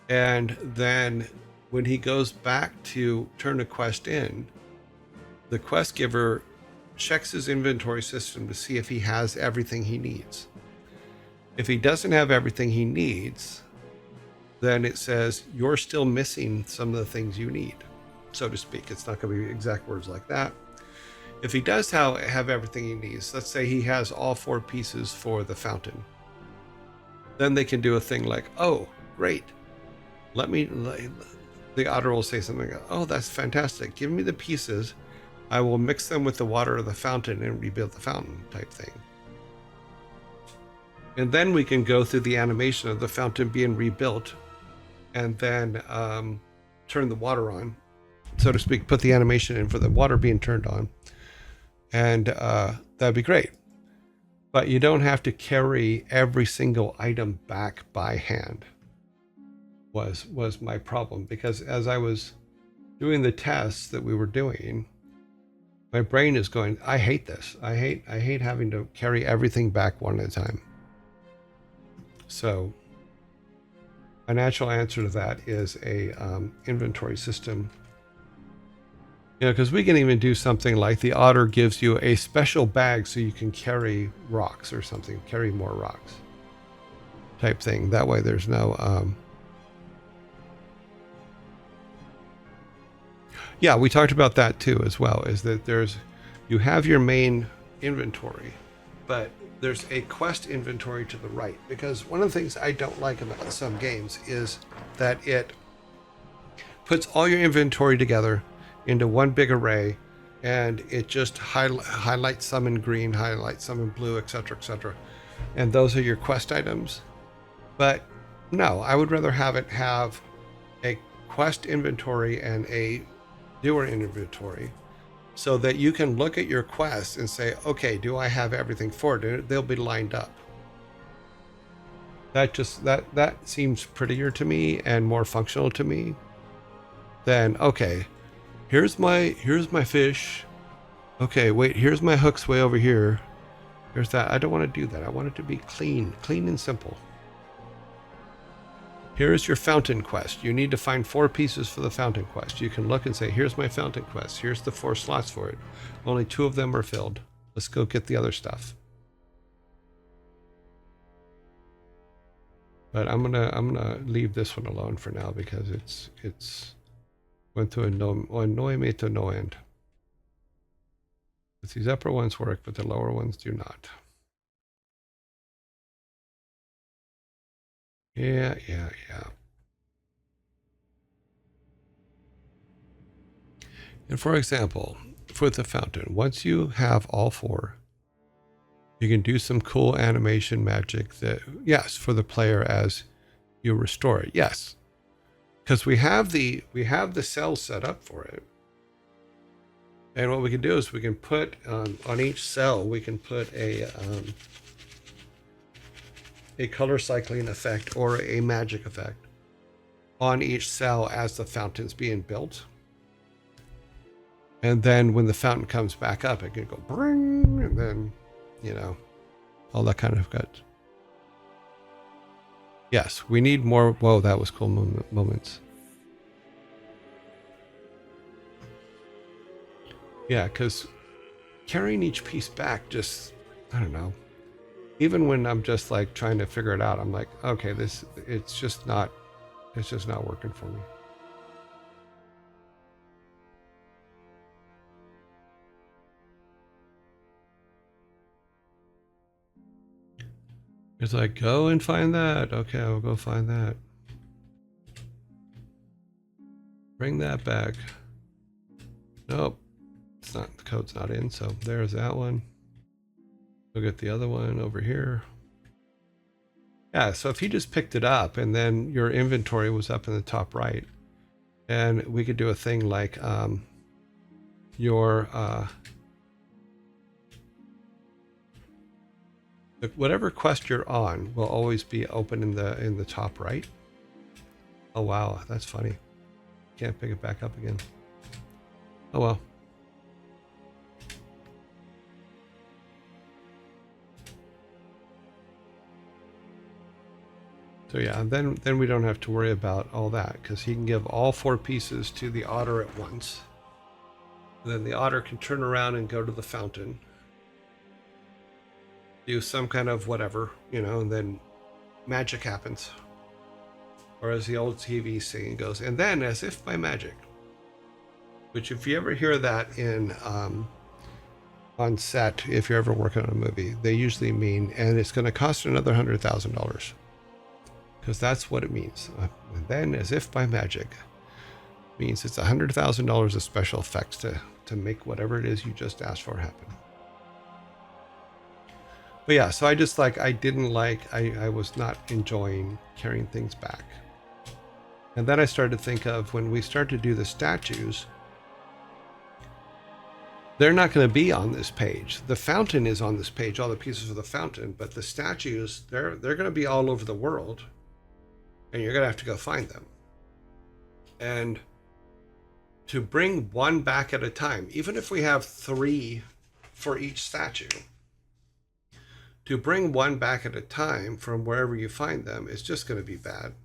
And then when he goes back to turn a quest in, the quest giver checks his inventory system to see if he has everything he needs. If he doesn't have everything he needs, then it says you're still missing some of the things you need, so to speak. It's not going to be exact words like that. If he does have everything he needs, let's say he has all 4 pieces for the fountain, then they can do a thing like, oh, great. The otter will say something like, oh, that's fantastic. Give me the pieces. I will mix them with the water of the fountain and rebuild the fountain type thing. And then we can go through the animation of the fountain being rebuilt and then turn the water on, so to speak, put the animation in for the water being turned on. And that'd be great. But you don't have to carry every single item back by hand, was my problem. Because as I was doing the tests that we were doing, my brain is going, I hate this. I hate having to carry everything back one at a time. So a natural answer to that is a inventory system. You know, because we can even do something like the otter gives you a special bag so you can carry rocks or something, carry more rocks type thing. That way there's no... Yeah, we talked about that too as well, is that you have your main inventory, but there's a quest inventory to the right. Because one of the things I don't like about some games is that it puts all your inventory together into one big array, and it just highlights some in green, highlights some in blue, etc., etc. And those are your quest items. But no, I would rather have it have a quest inventory and a doer inventory, so that you can look at your quests and say, okay, do I have everything for it? They'll be lined up. That seems prettier to me and more functional to me than, okay, here's my fish. Okay, wait, here's my hooks way over here. Here's that. I don't want to do that. I want it to be clean and simple. Here's your fountain quest. You need to find 4 pieces for the fountain quest. You can look and say, here's my fountain quest. Here's the 4 slots for it. Only 2 of them are filled. Let's go get the other stuff. But I'm gonna leave this one alone for now, because it's went to annoy me to no end. But these upper ones work, but the lower ones do not. Yeah. And for example, for the fountain, once you have all 4, you can do some cool animation magic that, yes, for the player as you restore it. Yes. Because we have the cells set up for it. And what we can do is we can put on each cell, we can put a color cycling effect or a magic effect on each cell as the fountain's being built. And then when the fountain comes back up, it can go bring, and then, you know, all that kind of gut. Yes, we need more. Whoa, that was cool moments. Yeah, because carrying each piece back just, I don't know. Even when I'm just like trying to figure it out, I'm like, okay, it's just not working for me. It's like, go and find that. Okay, I'll go find that. Bring that back. Nope. It's not, the code's not in, so there's that one. We'll get the other one over here. Yeah, so if you just picked it up and then your inventory was up in the top right, and we could do a thing like whatever quest you're on will always be open in the top right. Oh wow, that's funny. Can't pick it back up again. Oh well. So yeah, then we don't have to worry about all that, because he can give all 4 pieces to the otter at once. And then the otter can turn around and go to the fountain, do some kind of whatever, you know, and then magic happens. Or as the old TV scene goes, and then as if by magic. Which, if you ever hear that in on set, if you're ever working on a movie, they usually mean, and it's going to cost another $100,000. Because that's what it means. And then, as if by magic, means it's $100,000 of special effects to make whatever it is you just asked for happen. But yeah, so I was not enjoying carrying things back. And then I started to think of, when we start to do the statues, they're not going to be on this page. The fountain is on this page, all the pieces of the fountain, but the statues, they're going to be all over the world. And you're going to have to go find them. And to bring one back at a time, even if we have 3 for each statue, to bring one back at a time from wherever you find them is just going to be bad.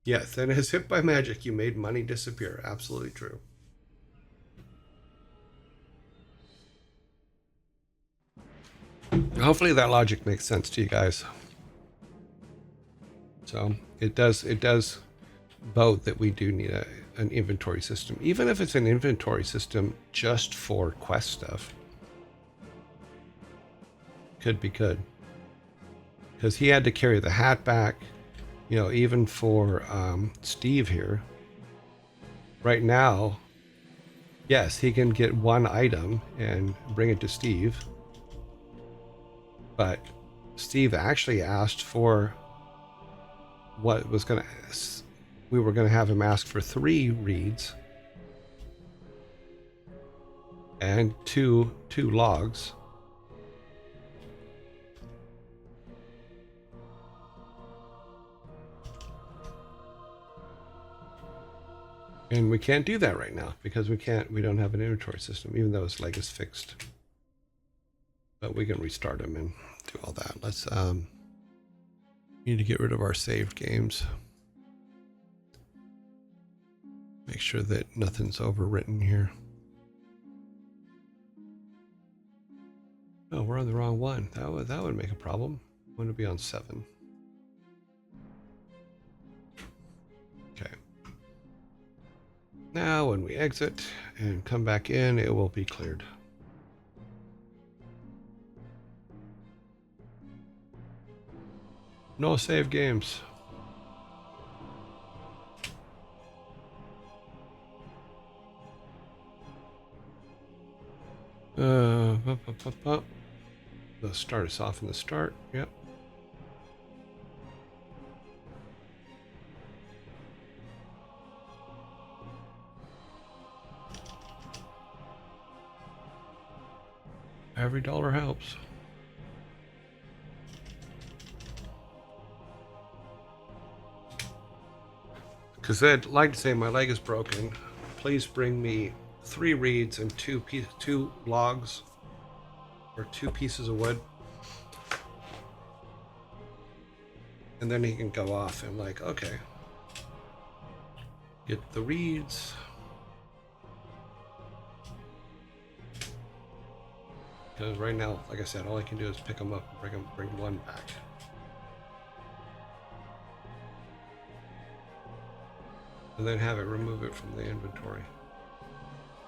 Yes, and as if by magic, you made money disappear. Absolutely true. Hopefully that logic makes sense to you guys. So it does vote that we do need an inventory system, even if it's an inventory system just for quest stuff. Could be good. Because he had to carry the hat back, you know, even for Steve here. Right now, yes, he can get one item and bring it to Steve. But Steve actually asked for what was going to... We were going to have him ask for 3 reeds and two logs. And we can't do that right now because we don't have an inventory system, even though his leg is fixed. But we can restart him and do all that. Let's need to get rid of our saved games. Make sure that nothing's overwritten here. Oh, we're on the wrong one. That would make a problem. I want to be on 7. Okay. Now when we exit and come back in, it will be cleared. No save games. They'll start us off in the start. Yep. Every dollar helps. Because I'd like to say my leg is broken. Please bring me 3 reeds and 2 logs or 2 pieces of wood. And then he can go off and like, okay, get the reeds. Because right now, like I said, all I can do is pick them up and bring one back. And then have it remove it from the inventory.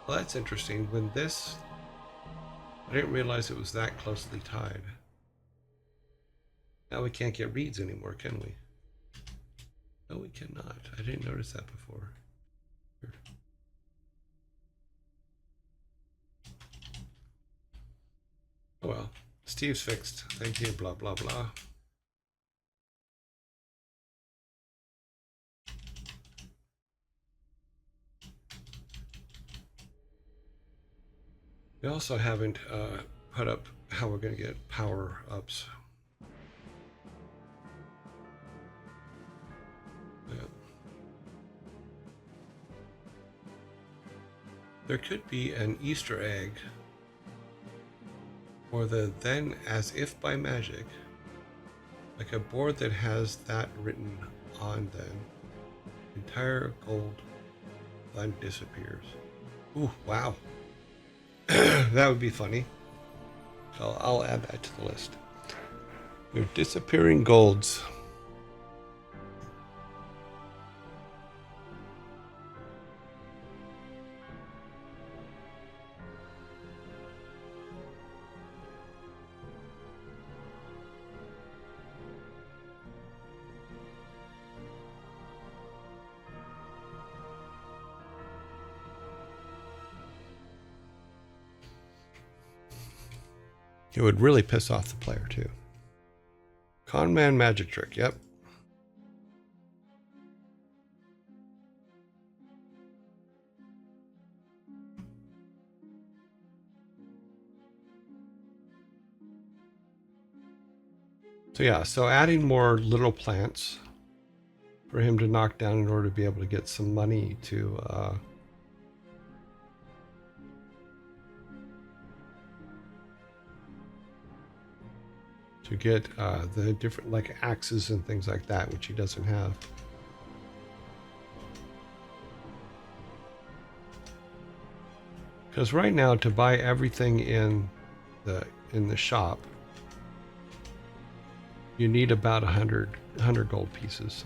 Well, that's interesting. When this, I didn't realize it was that closely tied. Now we can't get reeds anymore, can we? No, we cannot. I didn't notice that before. Here. Oh well, Steve's fixed. Thank you, blah, blah, blah. We also haven't put up how we're going to get power ups. Yeah. There could be an Easter egg, or the then as if by magic, like a board that has that written on them. Entire gold fund disappears. Ooh, wow. That would be funny. So I'll add that to the list. We have disappearing golds. It would really piss off the player too. Con man magic trick, yep. So yeah, so adding more little plants for him to knock down in order to be able to get some money to get the different like axes and things like that, which he doesn't have. Because right now, to buy everything in the shop, you need about 100 gold pieces.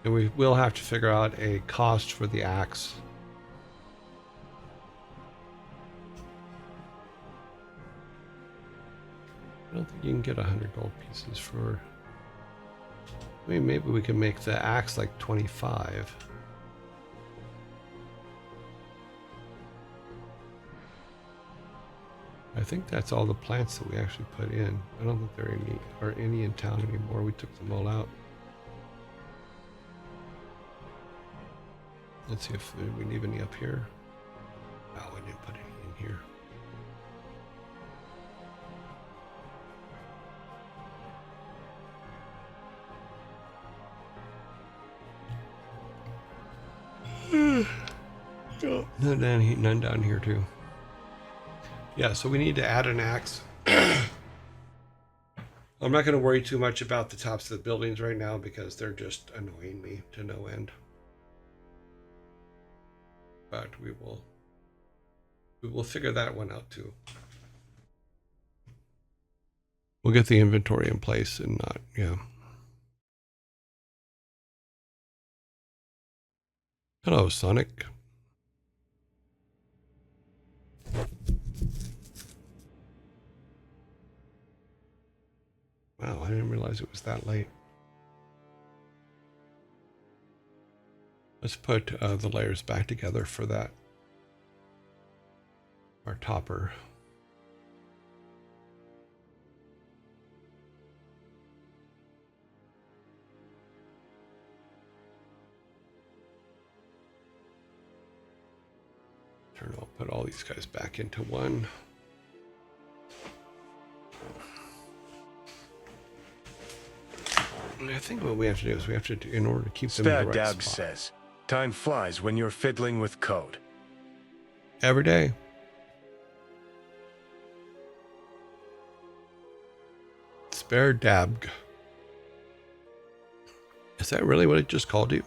And we will have to figure out a cost for the axe. I don't think you can get 100 gold pieces for... I mean, maybe we can make the axe like 25. I think that's all the plants that we actually put in. I don't think there are any in town anymore. We took them all out. Let's see if we leave any up here. No, we didn't put any in here. None down here too. Yeah, so we need to add an axe. I'm not going to worry too much about the tops of the buildings right now because they're just annoying me to no end. But we will figure that one out too. We'll get the inventory in place and not, yeah. Hello, Sonic. Wow, I didn't realize it was that late. Let's put the layers back together for that. Our topper. I'll put all these guys back into one. I think what we have to do is we have to do, in order to keep them in the right Spare Dab spot. says, time flies when you're fiddling with code. Every day. Spare Dabg. Is that really what it just called you?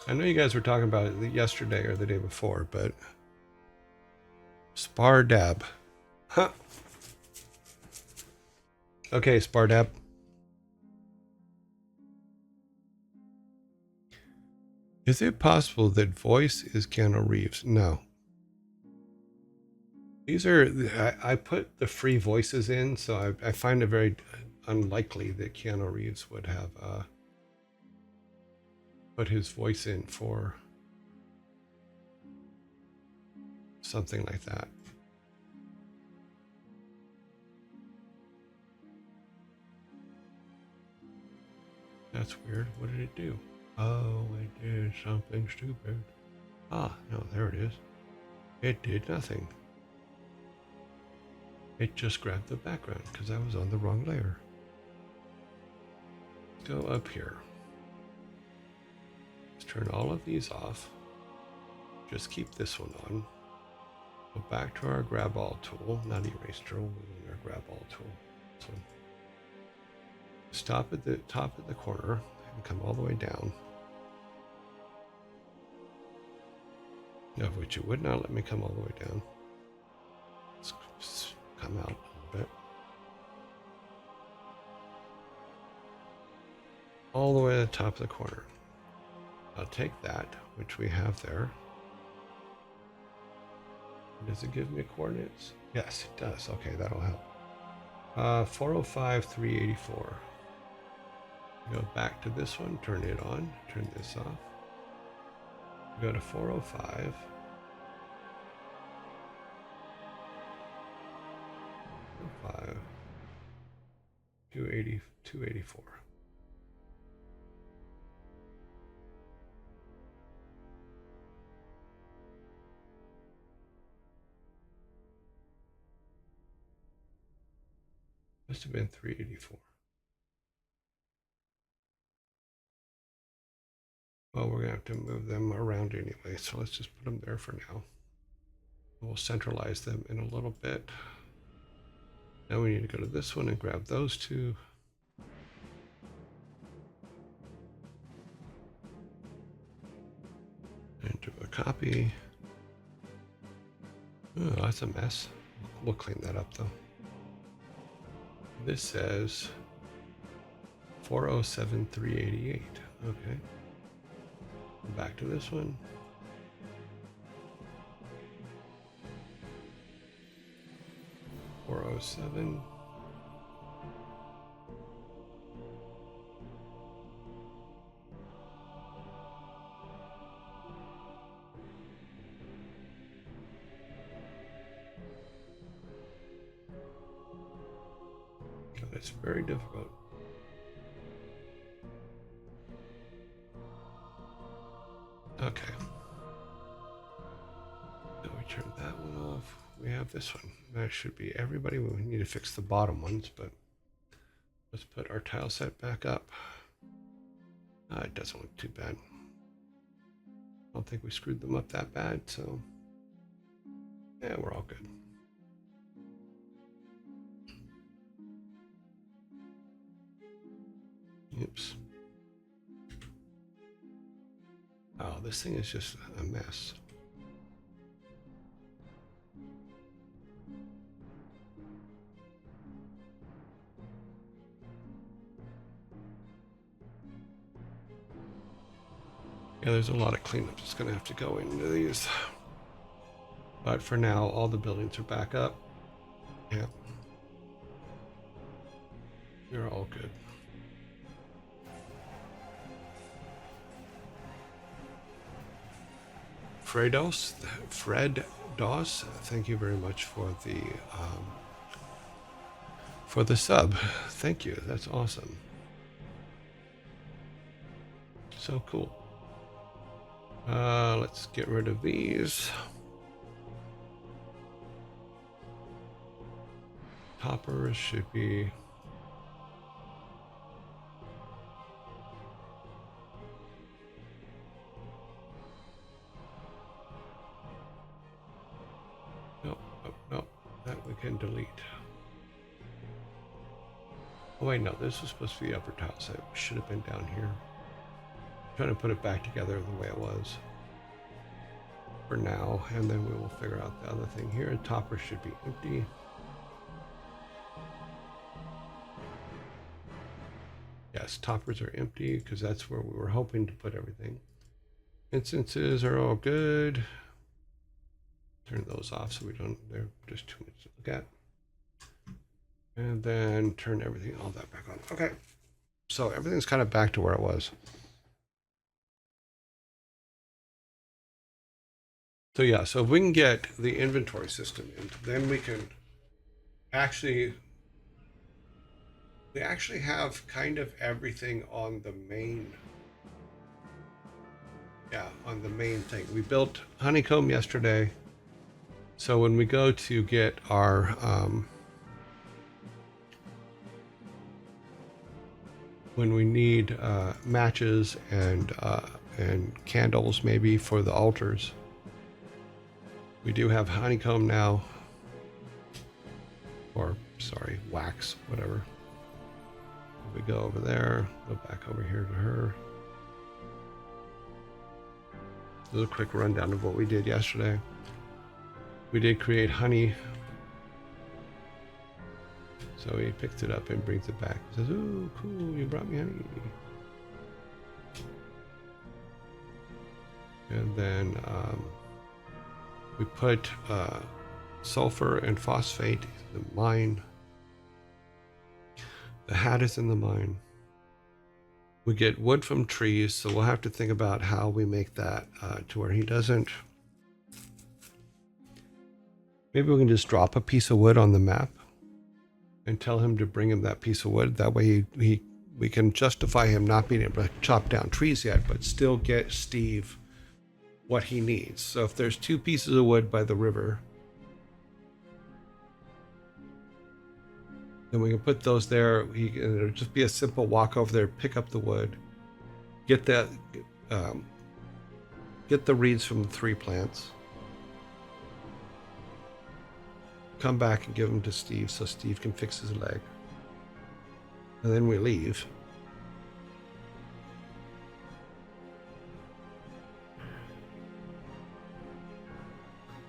I know you guys were talking about it yesterday or the day before, but Spardab. Huh. Okay, Spardab. Is it possible that voice is Keanu Reeves? No. These are, I put the free voices in, so I find it very unlikely that Keanu Reeves would have put his voice in for something like that. That's weird. What did it do? Oh, it did something stupid. Ah, no, there it is. It did nothing. It just grabbed the background because I was on the wrong layer. Go up here. Let's turn all of these off. Just keep this one on. Go back to our grab all tool, not erase tool, our grab all tool. So stop at the top of the corner and come all the way down. Of which it would not let me come all the way down. Let's come out a little bit. All the way to the top of the corner. I'll take that, which we have there. Does it give me coordinates? Yes, it does. Okay, that'll help. 405, 384. Go back to this one, turn it on, turn this off. Go to 405. 5, 280, 284. Must have been 384. Well, we're gonna have to move them around anyway, so let's just put them there for now. We'll centralize them in a little bit. Now we need to go to this one and grab those two. And do a copy. Oh, that's a mess. We'll clean that up though. This says 407,388. Okay. Back to this one. $407. It's very difficult. Okay. Now we turn that one off. We have this one. That should be everybody. We need to fix the bottom ones, but let's put our tile set back up. It doesn't look too bad. I don't think we screwed them up that bad, so yeah, we're all good. Oops. Oh, this thing is just a mess. Yeah, there's a lot of cleanup that's going to have to go into these. But for now, all the buildings are back up. Yeah. They're all good. Fred Doss, thank you very much for the sub. Thank you. That's awesome. So cool. Let's get rid of these. Toppers should be no, that we can delete. Oh wait, no, this was supposed to be the upper tile set. We should have been down here. I'm trying to put it back together the way it was for now, and then we will figure out the other thing here. Topper should be empty. Yes, toppers are empty because that's where we were hoping to put everything. Instances are all good. Turn those off so we don't, they're just too much to look at. And then turn everything, all that back on. Okay. So everything's kind of back to where it was. So yeah, so if we can get the inventory system in, then we can actually, we actually have kind of everything on the main, on the main thing. We built Honeycomb yesterday. So when we go to get our, when we need matches and candles maybe for the altars, we do have Honeycomb now, or sorry, wax, whatever. We go over there, go back over here to her. A little quick rundown of what we did yesterday. We did create honey. So he picks it up and brings it back. He says, "Ooh, cool, you brought me honey." And then we put sulfur and phosphate in the mine. The hat is in the mine. We get wood from trees, so we'll have to think about how we make that to where he doesn't. Maybe we can just drop a piece of wood on the map and tell him to bring him that piece of wood. That way we can justify him not being able to chop down trees yet, but still get Steve what he needs. So if there's 2 pieces of wood by the river, then we can put those there. It'll just be a simple walk over there, pick up the wood, get that, get the reeds from the 3 plants, come back and give them to Steve so Steve can fix his leg. And then we leave.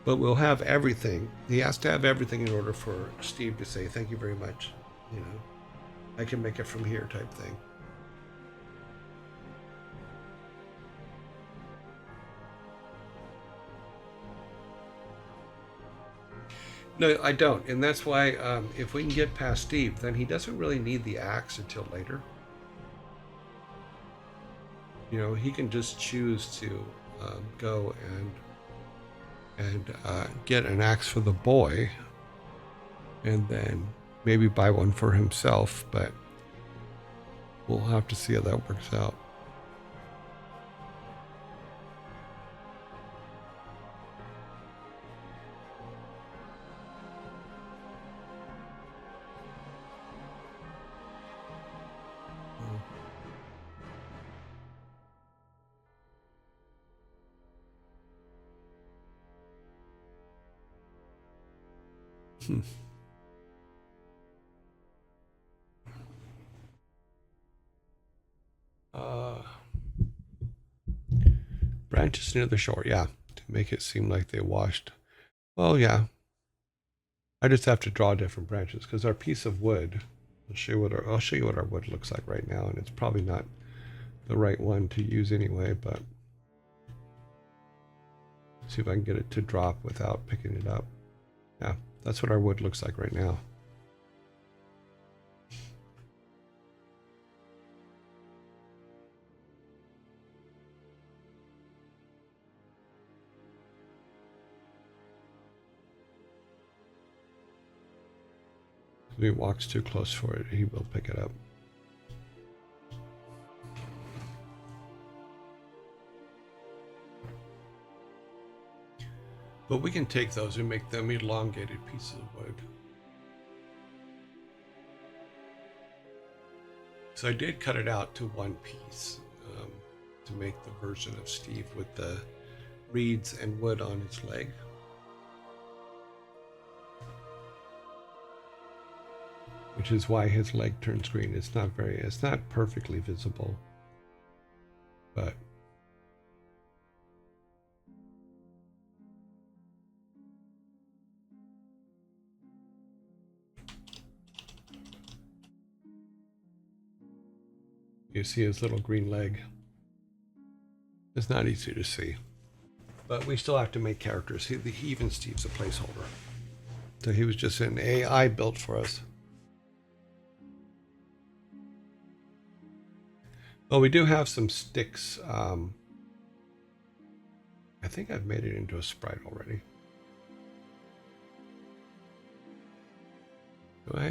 But we'll have everything. He has to have everything in order for Steve to say, "Thank you very much. You know, I can make it from here," type thing. No, I don't, and that's why if we can get past Steve, then he doesn't really need the axe until later. You know, he can just choose to go and get an axe for the boy, and then maybe buy one for himself. But we'll have to see how that works out. Uh, branches near the shore, yeah, to make it seem like they washed. Well, yeah. I just have to draw different branches because our piece of wood. I'll show you what our wood looks like right now, and it's probably not the right one to use anyway. But see if I can get it to drop without picking it up. Yeah, that's what our wood looks like right now. If he walks too close for it, he will pick it up. But we can take those and make them elongated pieces of wood. So I did cut it out to one piece to make the version of Steve with the reeds and wood on its leg. Which is why his leg turns green. It's not perfectly visible, but you see his little green leg. It's not easy to see, but we still have to make characters. Even Steve's a placeholder. So he was just an AI built for us. Well, we do have some sticks. I think I've made it into a sprite already.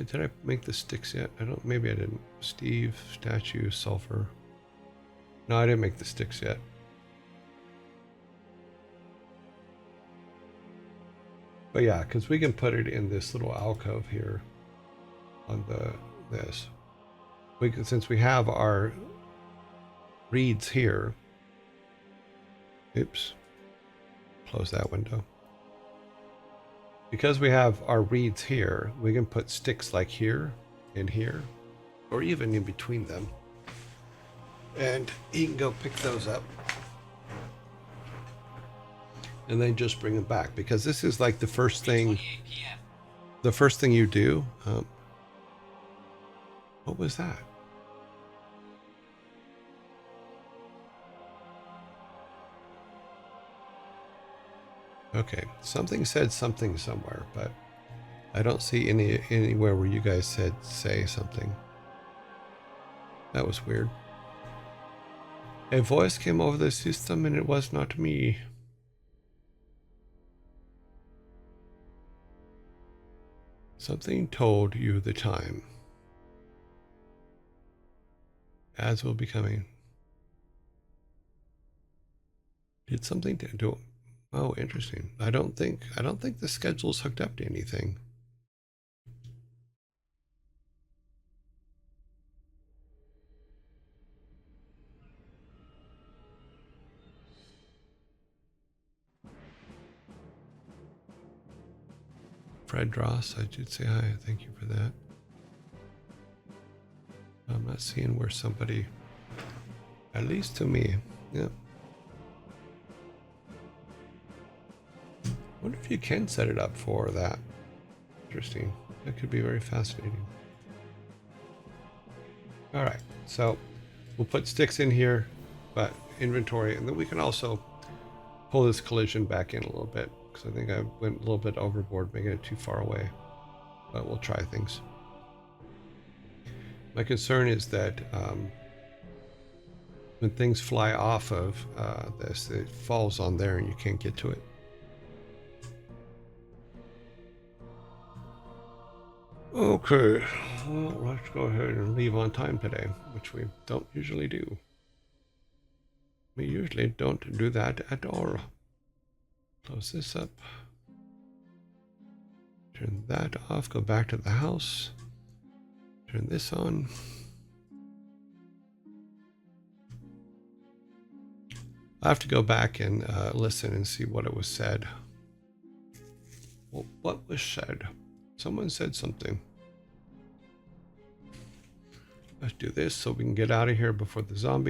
Did I make the sticks yet? Maybe I didn't. Steve, statue, sulfur. No, I didn't make the sticks yet. But yeah, because we can put it in this little alcove here on this. Since we have our reeds here. Oops. Close that window. Because we have our reeds here, we can put sticks like here and here, or even in between them. And he can go pick those up. And then just bring them back, because this is like the first thing you do. What was that? Okay, something said something somewhere, but I don't see anywhere where you guys said say something. That was weird. A voice came over the system and it was not me. Something told you the time. Ads will be coming. Did something to do? Oh, interesting. I don't think the schedule's hooked up to anything. Fred Ross, I did say hi. Thank you for that. I'm not seeing where somebody, at least to me, yeah. Wonder if you can set it up for that. Interesting. That could be very fascinating. All right, so we'll put sticks in here, but inventory, and then we can also pull this collision back in a little bit. because I think I went a little bit overboard making it too far away. But we'll try things. My concern is that when things fly off of this, it falls on there and you can't get to it. Okay, well, let's go ahead and leave on time today, which we don't usually do. We usually don't do that at all. Close this up. Turn that off, go back to the house. Turn this on. I have to go back and listen and see what it was said. Well, what was said? Someone said something. Let's do this so we can get out of here before the zombie